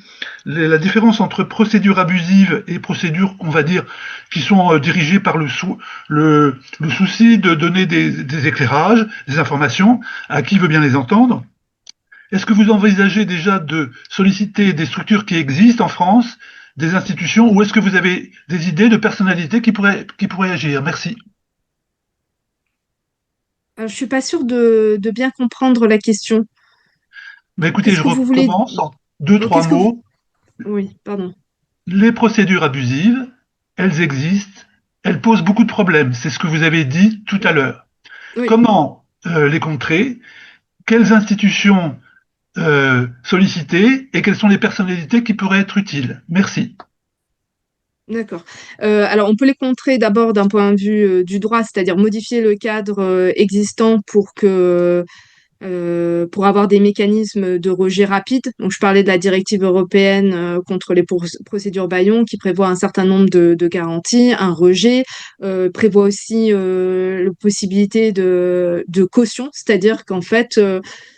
la différence entre procédures abusives et procédures, on va dire, qui sont dirigées par le souci de donner des éclairages, des informations, à qui veut bien les entendre? Est-ce que vous envisagez déjà de solliciter des structures qui existent en France, des institutions, ou est-ce que vous avez des idées de personnalités qui pourraient agir? Merci. Je suis pas sûre de bien comprendre la question. Mais écoutez, Qu'est-ce je que vous voulez? recommence en deux, trois Qu'est-ce que vous... mots. Oui, pardon. Les procédures abusives, elles existent, elles posent beaucoup de problèmes. C'est ce que vous avez dit tout à l'heure. Oui, Comment les contrer? Quelles institutions solliciter et quelles sont les personnalités qui pourraient être utiles? Merci. d'accord. Alors, on peut les contrer d'abord d'un point de vue du droit, c'est-à-dire modifier le cadre existant pour avoir des mécanismes de rejet rapide. Donc, je parlais de la directive européenne contre les procédures bâillons qui prévoit un certain nombre de garanties, un rejet, prévoit aussi la possibilité de caution, c'est-à-dire qu'en fait,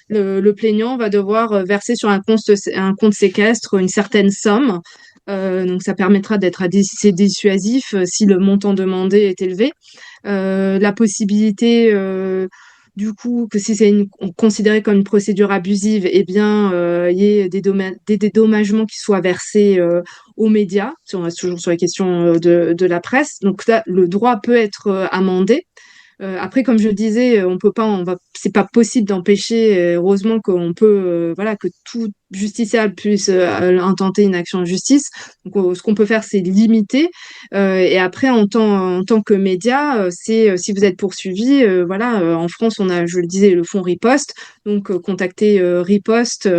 le plaignant va devoir verser sur un compte séquestre une certaine somme. Donc, ça permettra d'être assez dissuasif si le montant demandé est élevé. La possibilité du coup, que si considéré comme une procédure abusive, eh bien, il y ait des dédommagements qui soient versés aux médias. Si on reste toujours sur les questions de la presse. Donc là, le droit peut être amendé. Après, comme je disais, c'est pas possible d'empêcher. Heureusement qu'on peut, voilà, que tout justiciable puisse intenter une action en justice. Donc, ce qu'on peut faire, c'est limiter. Et après, en tant que média, c'est si vous êtes poursuivi, voilà, en France, on a, je le disais, le fonds Riposte. Donc, contactez Riposte,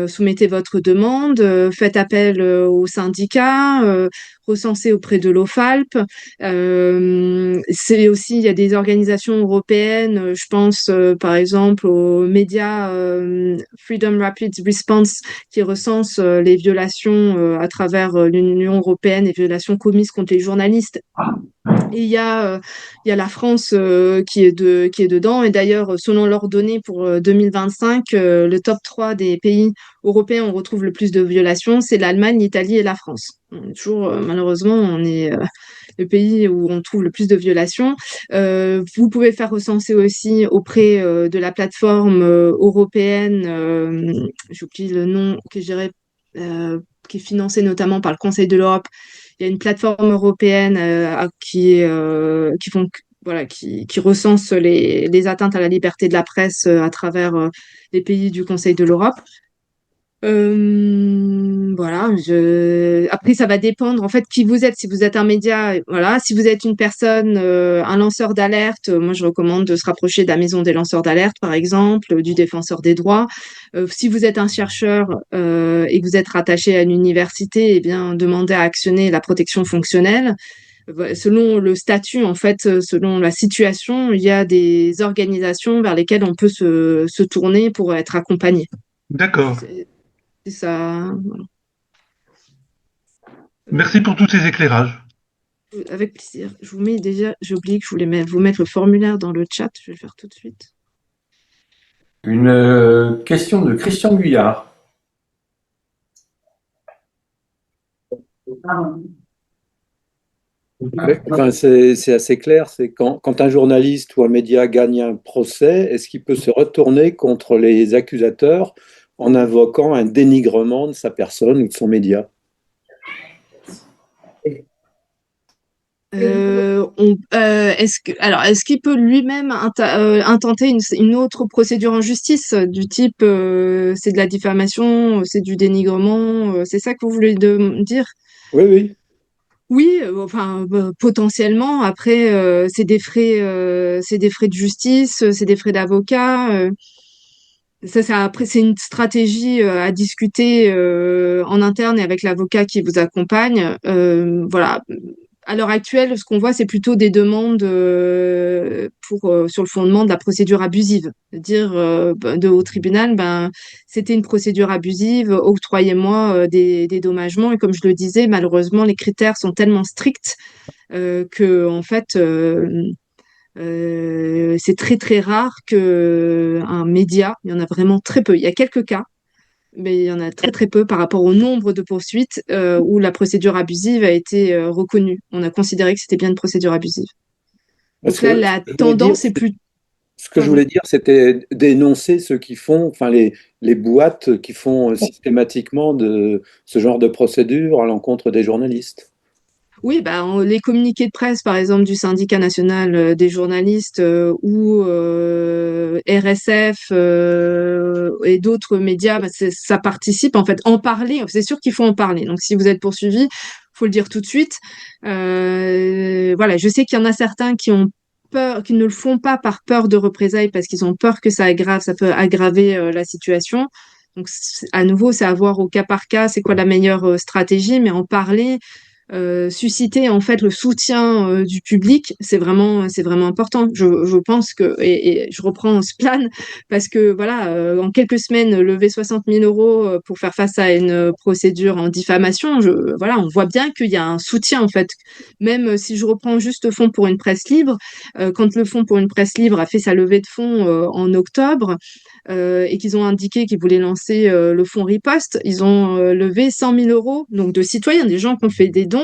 soumettez votre demande, faites appel au syndicat. Recensez auprès de l'OFALP. C'est aussi, il y a des organisations européennes, je pense par exemple aux médias Freedom Rapid Response qui recense les violations à travers l'Union européenne, les violations commises contre les journalistes. Et il y a la France qui est dedans. Et d'ailleurs, selon leurs données pour 2025, le top 3 des pays européens où on retrouve le plus de violations, c'est l'Allemagne, l'Italie et la France. Toujours, malheureusement, on est le pays où on trouve le plus de violations. Vous pouvez faire recenser aussi auprès de la plateforme européenne, j'oublie le nom, qui est financée notamment par le Conseil de l'Europe. Il y a une plateforme européenne qui recense les atteintes à la liberté de la presse à travers les pays du Conseil de l'Europe. Voilà. Après, ça va dépendre en fait qui vous êtes. Si vous êtes un média, voilà. Si vous êtes une personne, un lanceur d'alerte, moi je recommande de se rapprocher de la maison des lanceurs d'alerte, par exemple, du défenseur des droits. Si vous êtes un chercheur et que vous êtes rattaché à une université, eh bien demandez à actionner la protection fonctionnelle. Selon le statut, en fait, selon la situation, il y a des organisations vers lesquelles on peut se tourner pour être accompagné. D'accord. C'est ça. Voilà. Merci pour tous ces éclairages. Avec plaisir. Je vous mets déjà, j'ai oublié que je voulais vous mettre le formulaire dans le chat. Je vais le faire tout de suite. Une question de Christian Guyard. Enfin, c'est assez clair, c'est quand un journaliste ou un média gagne un procès, est-ce qu'il peut se retourner contre les accusateurs en invoquant un dénigrement de sa personne ou de son média? Est-ce qu'il peut lui-même intenter une autre procédure en justice du type c'est de la diffamation, c'est du dénigrement, c'est ça que vous voulez dire? Oui, oui. Oui, enfin potentiellement. Après, c'est des frais de justice, c'est des frais d'avocat. Après, c'est une stratégie à discuter en interne et avec l'avocat qui vous accompagne. Voilà. À l'heure actuelle, ce qu'on voit, c'est plutôt des demandes sur le fondement de la procédure abusive. C'est-à-dire, au tribunal, c'était une procédure abusive, octroyez-moi des dédommagements. Et comme je le disais, malheureusement, les critères sont tellement stricts que, en fait, c'est très très rare que un média, il y en a vraiment très peu. Il y a quelques cas, mais il y en a très très peu par rapport au nombre de poursuites où la procédure abusive a été reconnue. On a considéré que c'était bien une procédure abusive. Parce Donc là, que la tendance est plus... ce que je Pardon. voulais dire, c'était dénoncer ceux qui font, enfin les boîtes qui font systématiquement de ce genre de procédure à l'encontre des journalistes. Oui, bah, les communiqués de presse, par exemple, du syndicat national des journalistes ou RSF et d'autres médias, bah, ça participe en fait. En parler, c'est sûr qu'il faut en parler. Donc, si vous êtes poursuivi, faut le dire tout de suite. Voilà, je sais qu'il y en a certains qui ont peur, qui ne le font pas par peur de représailles parce qu'ils ont peur que ça peut aggraver la situation. Donc, à nouveau, c'est à voir au cas par cas, c'est quoi la meilleure stratégie, mais en parler susciter en fait le soutien du public, c'est vraiment important. Je pense que et je reprends ce plan parce que voilà, en quelques semaines, lever 60 000 euros pour faire face à une procédure en diffamation, voilà, on voit bien qu'il y a un soutien en fait. Même si je reprends juste Fonds pour une presse libre, quand le Fonds pour une presse libre a fait sa levée de fonds en octobre, et qu'ils ont indiqué qu'ils voulaient lancer le fonds Riposte, ils ont levé 100 000 euros, donc de citoyens, des gens qui ont fait des dons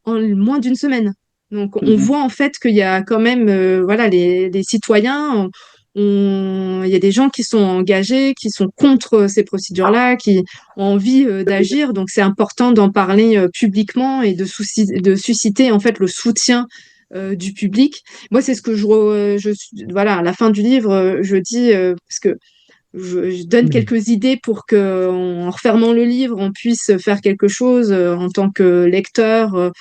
en moins d'une semaine. Donc on voit en fait qu'il y a quand même, voilà, les citoyens, il y a des gens qui sont engagés, qui sont contre ces procédures-là, qui ont envie d'agir. Donc c'est important d'en parler publiquement et de susciter en fait le soutien du public. Moi, c'est ce que voilà, à la fin du livre, je dis, parce que je donne quelques idées pour que, en refermant le livre, on puisse faire quelque chose en tant que lecteur.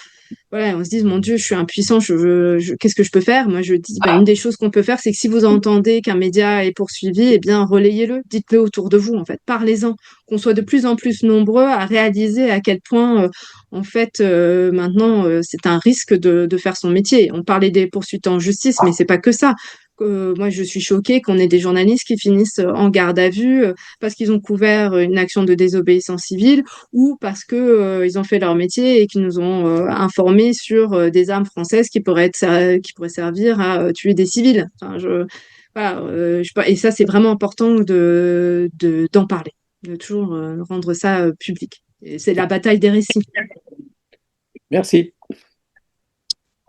Voilà, on se dit, mon Dieu, je suis impuissant, qu'est-ce que je peux faire? Moi, je dis, une des choses qu'on peut faire, c'est que si vous entendez qu'un média est poursuivi, eh bien, relayez-le, dites-le autour de vous, en fait, parlez-en, qu'on soit de plus en plus nombreux à réaliser à quel point, en fait, maintenant, c'est un risque de faire son métier. On parlait des poursuites en justice, mais c'est pas que ça. Moi, je suis choquée qu'on ait des journalistes qui finissent en garde à vue parce qu'ils ont couvert une action de désobéissance civile ou parce que ils ont fait leur métier et qu'ils nous ont informés sur des armes françaises qui pourraient servir à tuer des civils. Enfin, voilà, et ça, c'est vraiment important d'en parler, de toujours rendre ça public. Et c'est la bataille des récits. Merci.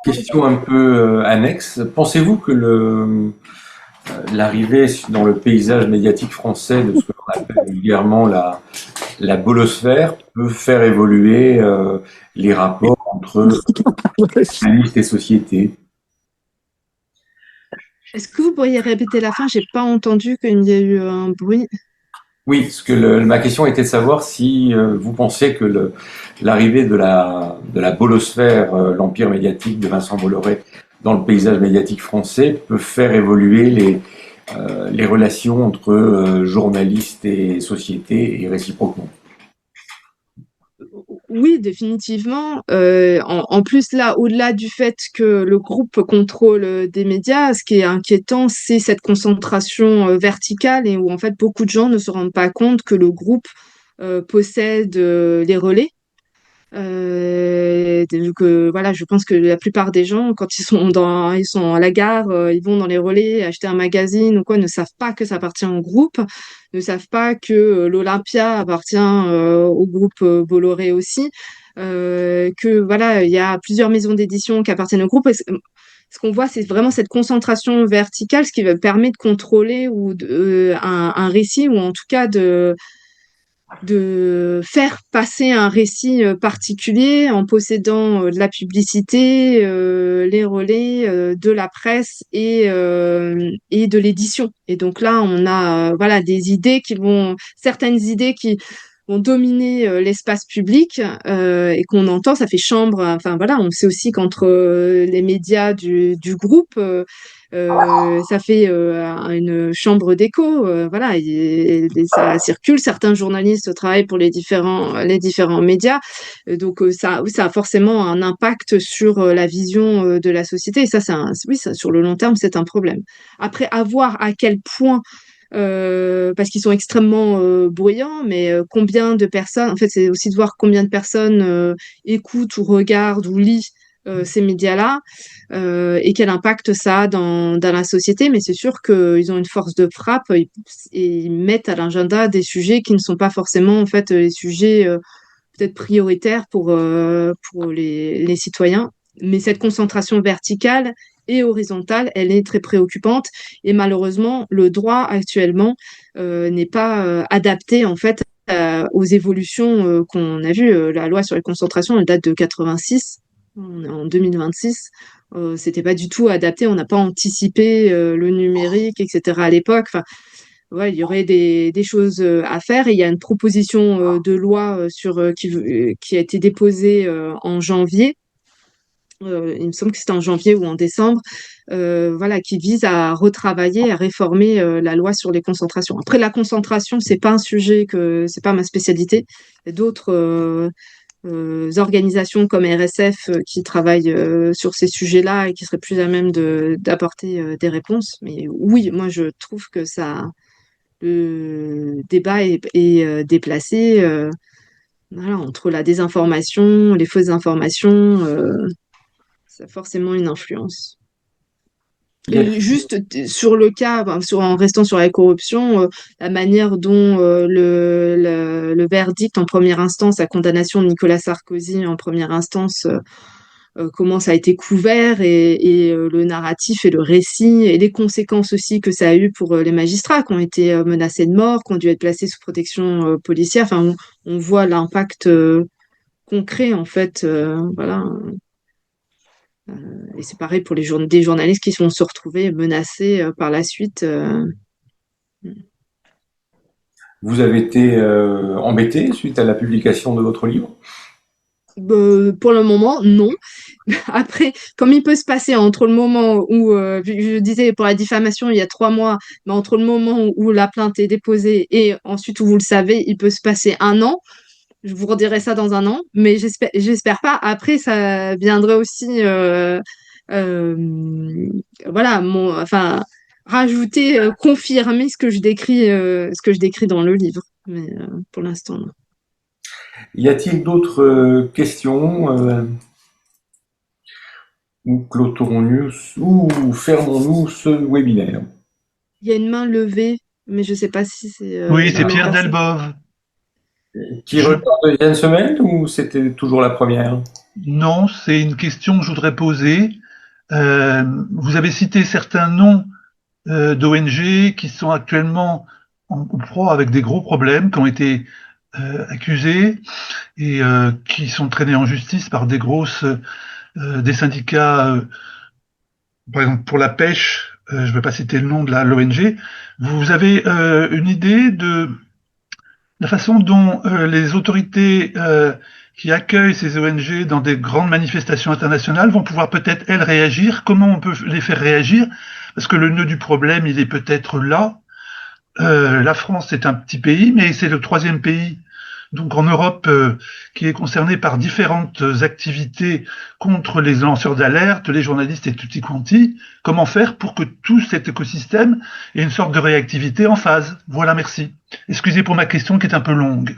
Question un peu annexe. Pensez-vous que l'arrivée dans le paysage médiatique français de ce que l'on appelle vulgairement la bolosphère peut faire évoluer les rapports entre journalistes et société? Est-ce que vous pourriez répéter la fin? J'ai pas entendu qu'il y a eu un bruit. Oui, ma question était de savoir si vous pensez que l'arrivée de la bolosphère, l'empire médiatique de Vincent Bolloré dans le paysage médiatique français peut faire évoluer les relations entre journalistes et société et réciproquement. Oui, définitivement. En plus, là, au-delà du fait que le groupe contrôle des médias, ce qui est inquiétant, c'est cette concentration verticale et où en fait beaucoup de gens ne se rendent pas compte que le groupe possède les relais. Donc, voilà, je pense que la plupart des gens, quand ils sont à la gare, ils vont dans les relais acheter un magazine ou quoi, ne savent pas que ça appartient au groupe, ne savent pas que l'Olympia appartient au groupe Bolloré aussi, que voilà, il y a plusieurs maisons d'édition qui appartiennent au groupe. Et ce qu'on voit, c'est vraiment cette concentration verticale, ce qui va permettre de contrôler un récit ou en tout cas de faire passer un récit particulier en possédant de la publicité, les relais de la presse et de l'édition. Et donc là, on a voilà certaines idées qui vont dominer l'espace public et qu'on entend, ça fait chambre. Enfin voilà, on sait aussi qu'entre les médias du groupe ça fait une chambre d'écho, voilà, et ça circule. Certains journalistes travaillent pour les différents médias, donc ça a forcément un impact sur la vision de la société. Et ça, oui, ça, sur le long terme, c'est un problème. Après, à voir à quel point. Parce qu'ils sont extrêmement bruyants, mais combien de personnes, en fait, c'est aussi de voir combien de personnes écoutent ou regardent ou lisent ces médias-là et quel impact ça a dans la société. Mais c'est sûr qu'ils ont une force de frappe et ils mettent à l'agenda des sujets qui ne sont pas forcément en fait les sujets peut-être prioritaires pour les citoyens. Mais cette concentration verticale et horizontale, elle est très préoccupante. Et malheureusement, le droit actuellement n'est pas adapté en fait aux évolutions qu'on a vues. La loi sur les concentrations, elle date de 86. On est en 2026. C'était pas du tout adapté. On n'a pas anticipé le numérique, etc. à l'époque. Enfin, ouais, il y aurait des choses à faire. Et il y a une proposition de loi qui a été déposée en janvier. Il me semble que c'était en janvier ou en décembre, voilà, qui vise à retravailler, à réformer la loi sur les concentrations. Après, la concentration, c'est pas un sujet c'est pas ma spécialité. Il y a d'autres organisations comme RSF qui travaillent sur ces sujets-là et qui seraient plus à même d'apporter des réponses. Mais oui, moi, je trouve que le débat est déplacé. Voilà, entre la désinformation, les fausses informations, ça a forcément une influence. Il y a- Et juste sur le cas, en restant sur la corruption, la manière dont le verdict en première instance, la condamnation de Nicolas Sarkozy en première instance, comment ça a été couvert et le narratif et le récit et les conséquences aussi que ça a eu pour les magistrats qui ont été menacés de mort, qui ont dû être placés sous protection policière. Enfin, on voit l'impact concret en fait, voilà. Et c'est pareil pour des journalistes qui vont se retrouver menacés par la suite. Vous avez été embêté suite à la publication de votre livre? Pour le moment, non. Après, comme il peut se passer entre le moment où, je disais pour la diffamation, il y a 3 mois, mais entre le moment où la plainte est déposée et ensuite où vous le savez, il peut se passer un an. Je vous redirai ça dans un an, mais j'espère pas. Après, ça viendrait aussi, euh, voilà, enfin, rajouter, confirmer ce que je décris dans le livre. Mais pour l'instant, non. Y a-t-il d'autres questions ou clôturons-nous ou fermons-nous ce webinaire? Il y a une main levée, mais je sais pas si c'est Oui, la c'est même Pierre personne. Delbove. Qui revient en deuxième semaine ou c'était toujours la première? Non, c'est une question que je voudrais poser. Vous avez cité certains noms d'ONG qui sont actuellement en proie avec des gros problèmes, qui ont été accusés et qui sont traînés en justice par des syndicats, par exemple pour la pêche, je ne vais pas citer le nom de l'ONG. Vous avez une idée de la façon dont les autorités qui accueillent ces ONG dans des grandes manifestations internationales vont pouvoir peut-être, elles, réagir? Comment on peut les faire réagir? Parce que le nœud du problème, il est peut-être là. La France, c'est un petit pays, mais c'est le troisième pays, donc en Europe, qui est concerné par différentes activités contre les lanceurs d'alerte, les journalistes et tutti quanti. Comment faire pour que tout cet écosystème ait une sorte de réactivité en phase? Voilà, merci. Excusez pour ma question qui est un peu longue.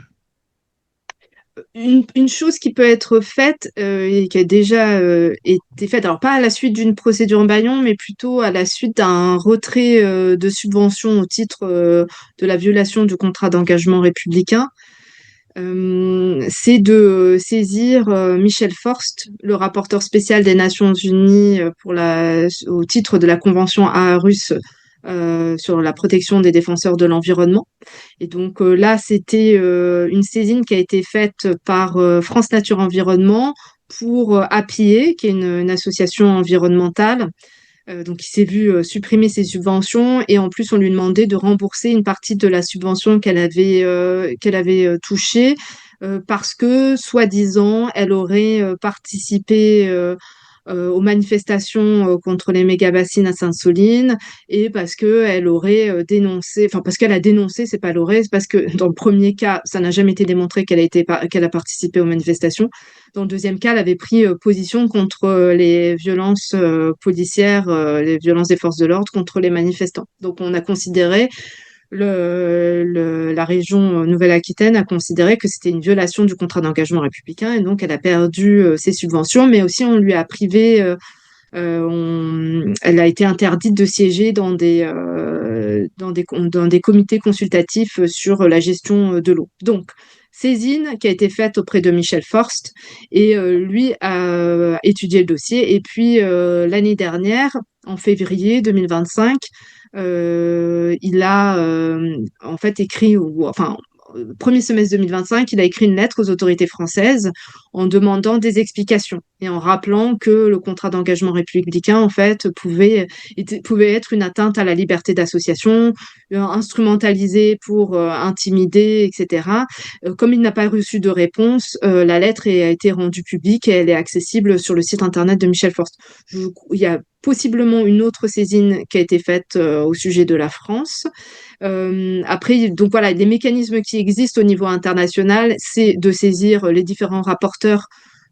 Une chose qui peut être faite et qui a déjà été faite, alors pas à la suite d'une procédure en bâillon, mais plutôt à la suite d'un retrait de subvention au titre de la violation du contrat d'engagement républicain, c'est de saisir Michel Forst, le rapporteur spécial des Nations Unies au titre de la Convention Aarhus sur la protection des défenseurs de l'environnement. Et donc là, c'était une saisine qui a été faite par France Nature Environnement pour APIE, qui est une association environnementale. Donc, il s'est vu supprimer ses subventions et en plus, on lui demandait de rembourser une partie de la subvention qu'elle avait touchée parce que, soi-disant, elle aurait participé aux manifestations contre les méga-bassines à Sainte-Soline et parce que elle aurait dénoncé, enfin parce qu'elle a dénoncé, c'est pas l'aurait, c'est parce que dans le premier cas, ça n'a jamais été démontré qu'elle a participé aux manifestations. Dans le deuxième cas, elle avait pris position contre les violences policières, les violences des forces de l'ordre contre les manifestants. Donc on a considéré la région Nouvelle-Aquitaine a considéré que c'était une violation du contrat d'engagement républicain et donc elle a perdu ses subventions, mais aussi on lui a privé, elle a été interdite de siéger dans des comités consultatifs sur la gestion de l'eau. Donc, saisine qui a été faite auprès de Michel Forst et lui a étudié le dossier. Et puis, l'année dernière, en février 2025, il a en fait écrit, ou enfin premier semestre 2025, il a écrit une lettre aux autorités françaises en demandant des explications et en rappelant que le contrat d'engagement républicain, en fait, pouvait être une atteinte à la liberté d'association, instrumentalisé pour intimider, etc. Comme il n'a pas reçu de réponse, la lettre a été rendue publique et elle est accessible sur le site internet de Michel Forst. Il y a possiblement une autre saisine qui a été faite au sujet de la France. Après, donc voilà, les mécanismes qui existent au niveau international, c'est de saisir les différents rapporteurs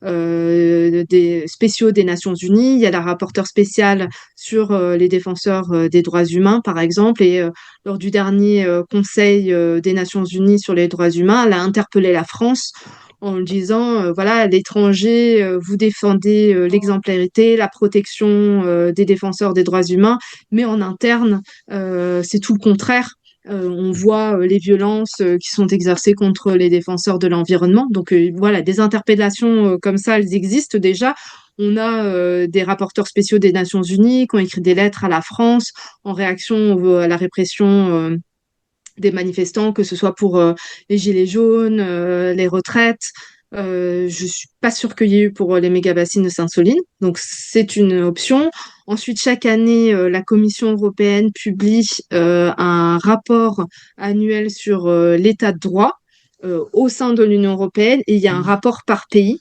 des spéciaux des Nations Unies. Il y a la rapporteure spéciale sur les défenseurs des droits humains, par exemple, et lors du dernier Conseil des Nations Unies sur les droits humains, elle a interpellé la France en disant, voilà, à l'étranger, vous défendez l'exemplarité, la protection des défenseurs des droits humains, mais en interne, c'est tout le contraire. On voit les violences qui sont exercées contre les défenseurs de l'environnement. Donc voilà, des interpellations comme ça, elles existent déjà. On a des rapporteurs spéciaux des Nations Unies qui ont écrit des lettres à la France en réaction à la répression des manifestants, que ce soit pour les gilets jaunes, les retraites. Je suis pas sûre qu'il y ait eu pour les méga-bassines de Sainte-Soline. Donc, c'est une option. Ensuite, chaque année, la Commission européenne publie un rapport annuel sur l'état de droit au sein de l'Union européenne et il y a un rapport par pays.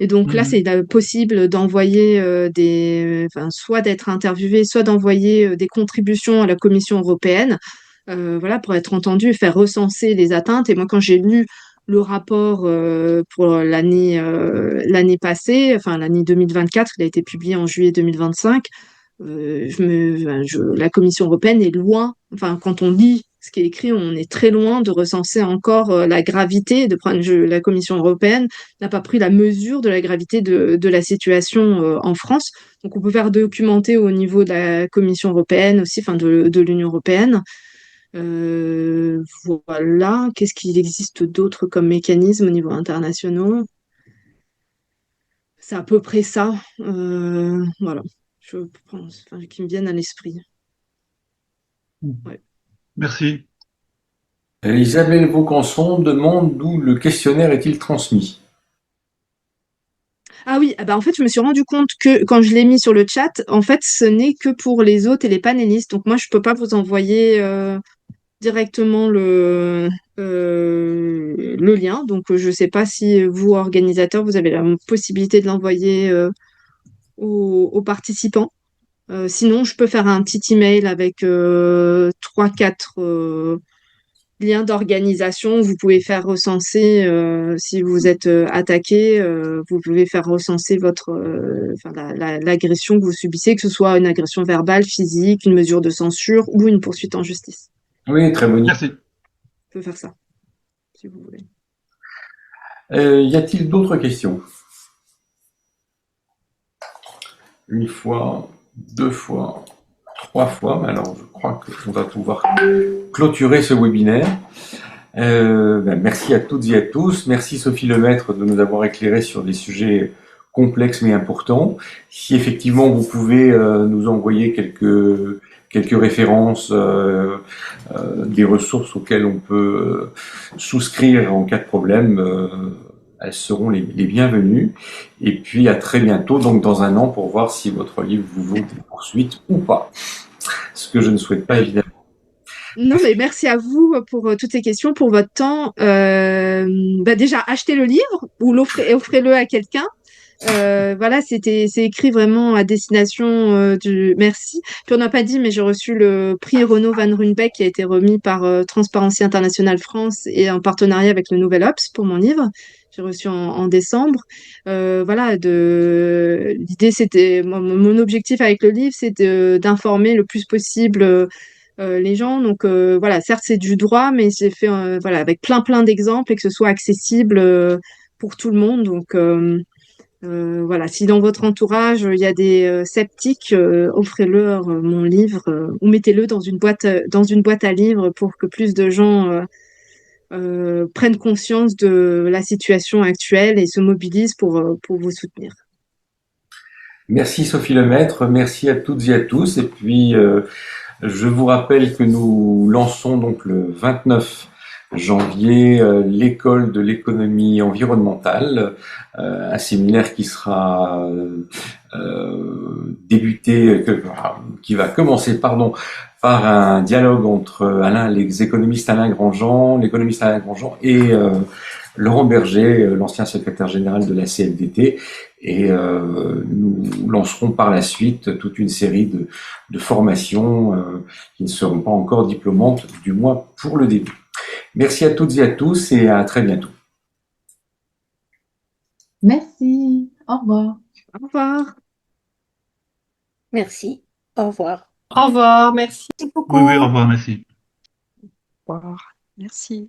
Et donc là, c'est possible d'envoyer soit d'être interviewé, soit d'envoyer des contributions à la Commission européenne, voilà, pour être entendu et faire recenser les atteintes. Et moi, quand j'ai lu le rapport pour l'année passée, enfin l'année 2024, il a été publié en juillet 2025. La Commission européenne est loin, enfin quand on lit ce qui est écrit, on est très loin de recenser encore la gravité. La Commission européenne n'a pas pris la mesure de la gravité de la situation en France. Donc on peut faire documenter au niveau de la Commission européenne aussi, enfin de l'Union européenne. Voilà, qu'est-ce qu'il existe d'autre comme mécanisme au niveau international? C'est à peu près ça, voilà, je pense, enfin, qui me viennent à l'esprit. Ouais. Merci. Isabelle Vaucanson demande d'où le questionnaire est-il transmis. Ah oui, en fait, je me suis rendu compte que quand je l'ai mis sur le chat, en fait, ce n'est que pour les hôtes et les panélistes. Donc moi, je peux pas vous envoyer directement le lien. Donc je sais pas si vous, organisateurs, vous avez la possibilité de l'envoyer aux participants. Sinon, je peux faire un petit email avec 3-4 liens d'organisation. Vous pouvez faire recenser, si vous êtes attaqué, vous pouvez faire recenser l'agression que vous subissez, que ce soit une agression verbale, physique, une mesure de censure ou une poursuite en justice. Oui, très bonne idée. Merci. Je peux faire ça, si vous voulez. Y a-t-il d'autres questions? Une fois, 2 fois, 3 fois. Mais alors, je crois qu'on va pouvoir clôturer ce webinaire. Merci à toutes et à tous. Merci Sophie Lemaître de nous avoir éclairé sur des sujets complexes mais importants. Si effectivement vous pouvez nous envoyer quelques références, des ressources auxquelles on peut souscrire en cas de problème, elles seront les bienvenues. Et puis à très bientôt, donc dans un an, pour voir si votre livre vous vaut des poursuites ou pas. Ce que je ne souhaite pas évidemment. Non, mais merci à vous pour toutes ces questions, pour votre temps. Déjà, achetez le livre ou offrez-le à quelqu'un. Voilà, c'est écrit vraiment à destination du merci. Puis on n'a pas dit, mais j'ai reçu le prix Renaud Van Runebeck qui a été remis par Transparency International France et en partenariat avec le Nouvel Obs pour mon livre. J'ai reçu en décembre. Voilà, l'idée c'était mon objectif avec le livre, c'est d'informer le plus possible les gens. Donc voilà, certes c'est du droit, mais j'ai fait voilà avec plein d'exemples et que ce soit accessible pour tout le monde. Donc voilà, si dans votre entourage il y a des sceptiques, offrez-leur mon livre ou mettez-le dans une boîte à livres pour que plus de gens prennent conscience de la situation actuelle et se mobilisent pour vous soutenir. Merci Sophie Lemaître, merci à toutes et à tous. Et puis je vous rappelle que nous lançons donc le 29 janvier l'école de l'économie environnementale, un séminaire qui sera qui va commencer, par un dialogue entre les économistes l'économiste Alain Grandjean et Laurent Berger, l'ancien secrétaire général de la CFDT, et nous lancerons par la suite toute une série de formations qui ne seront pas encore diplômantes, du moins pour le début. Merci à toutes et à tous et à très bientôt. Merci. Au revoir. Au revoir. Merci. Au revoir. Au revoir, merci. Merci Oui, oui, au beaucoup. revoir, merci. Au revoir. Merci.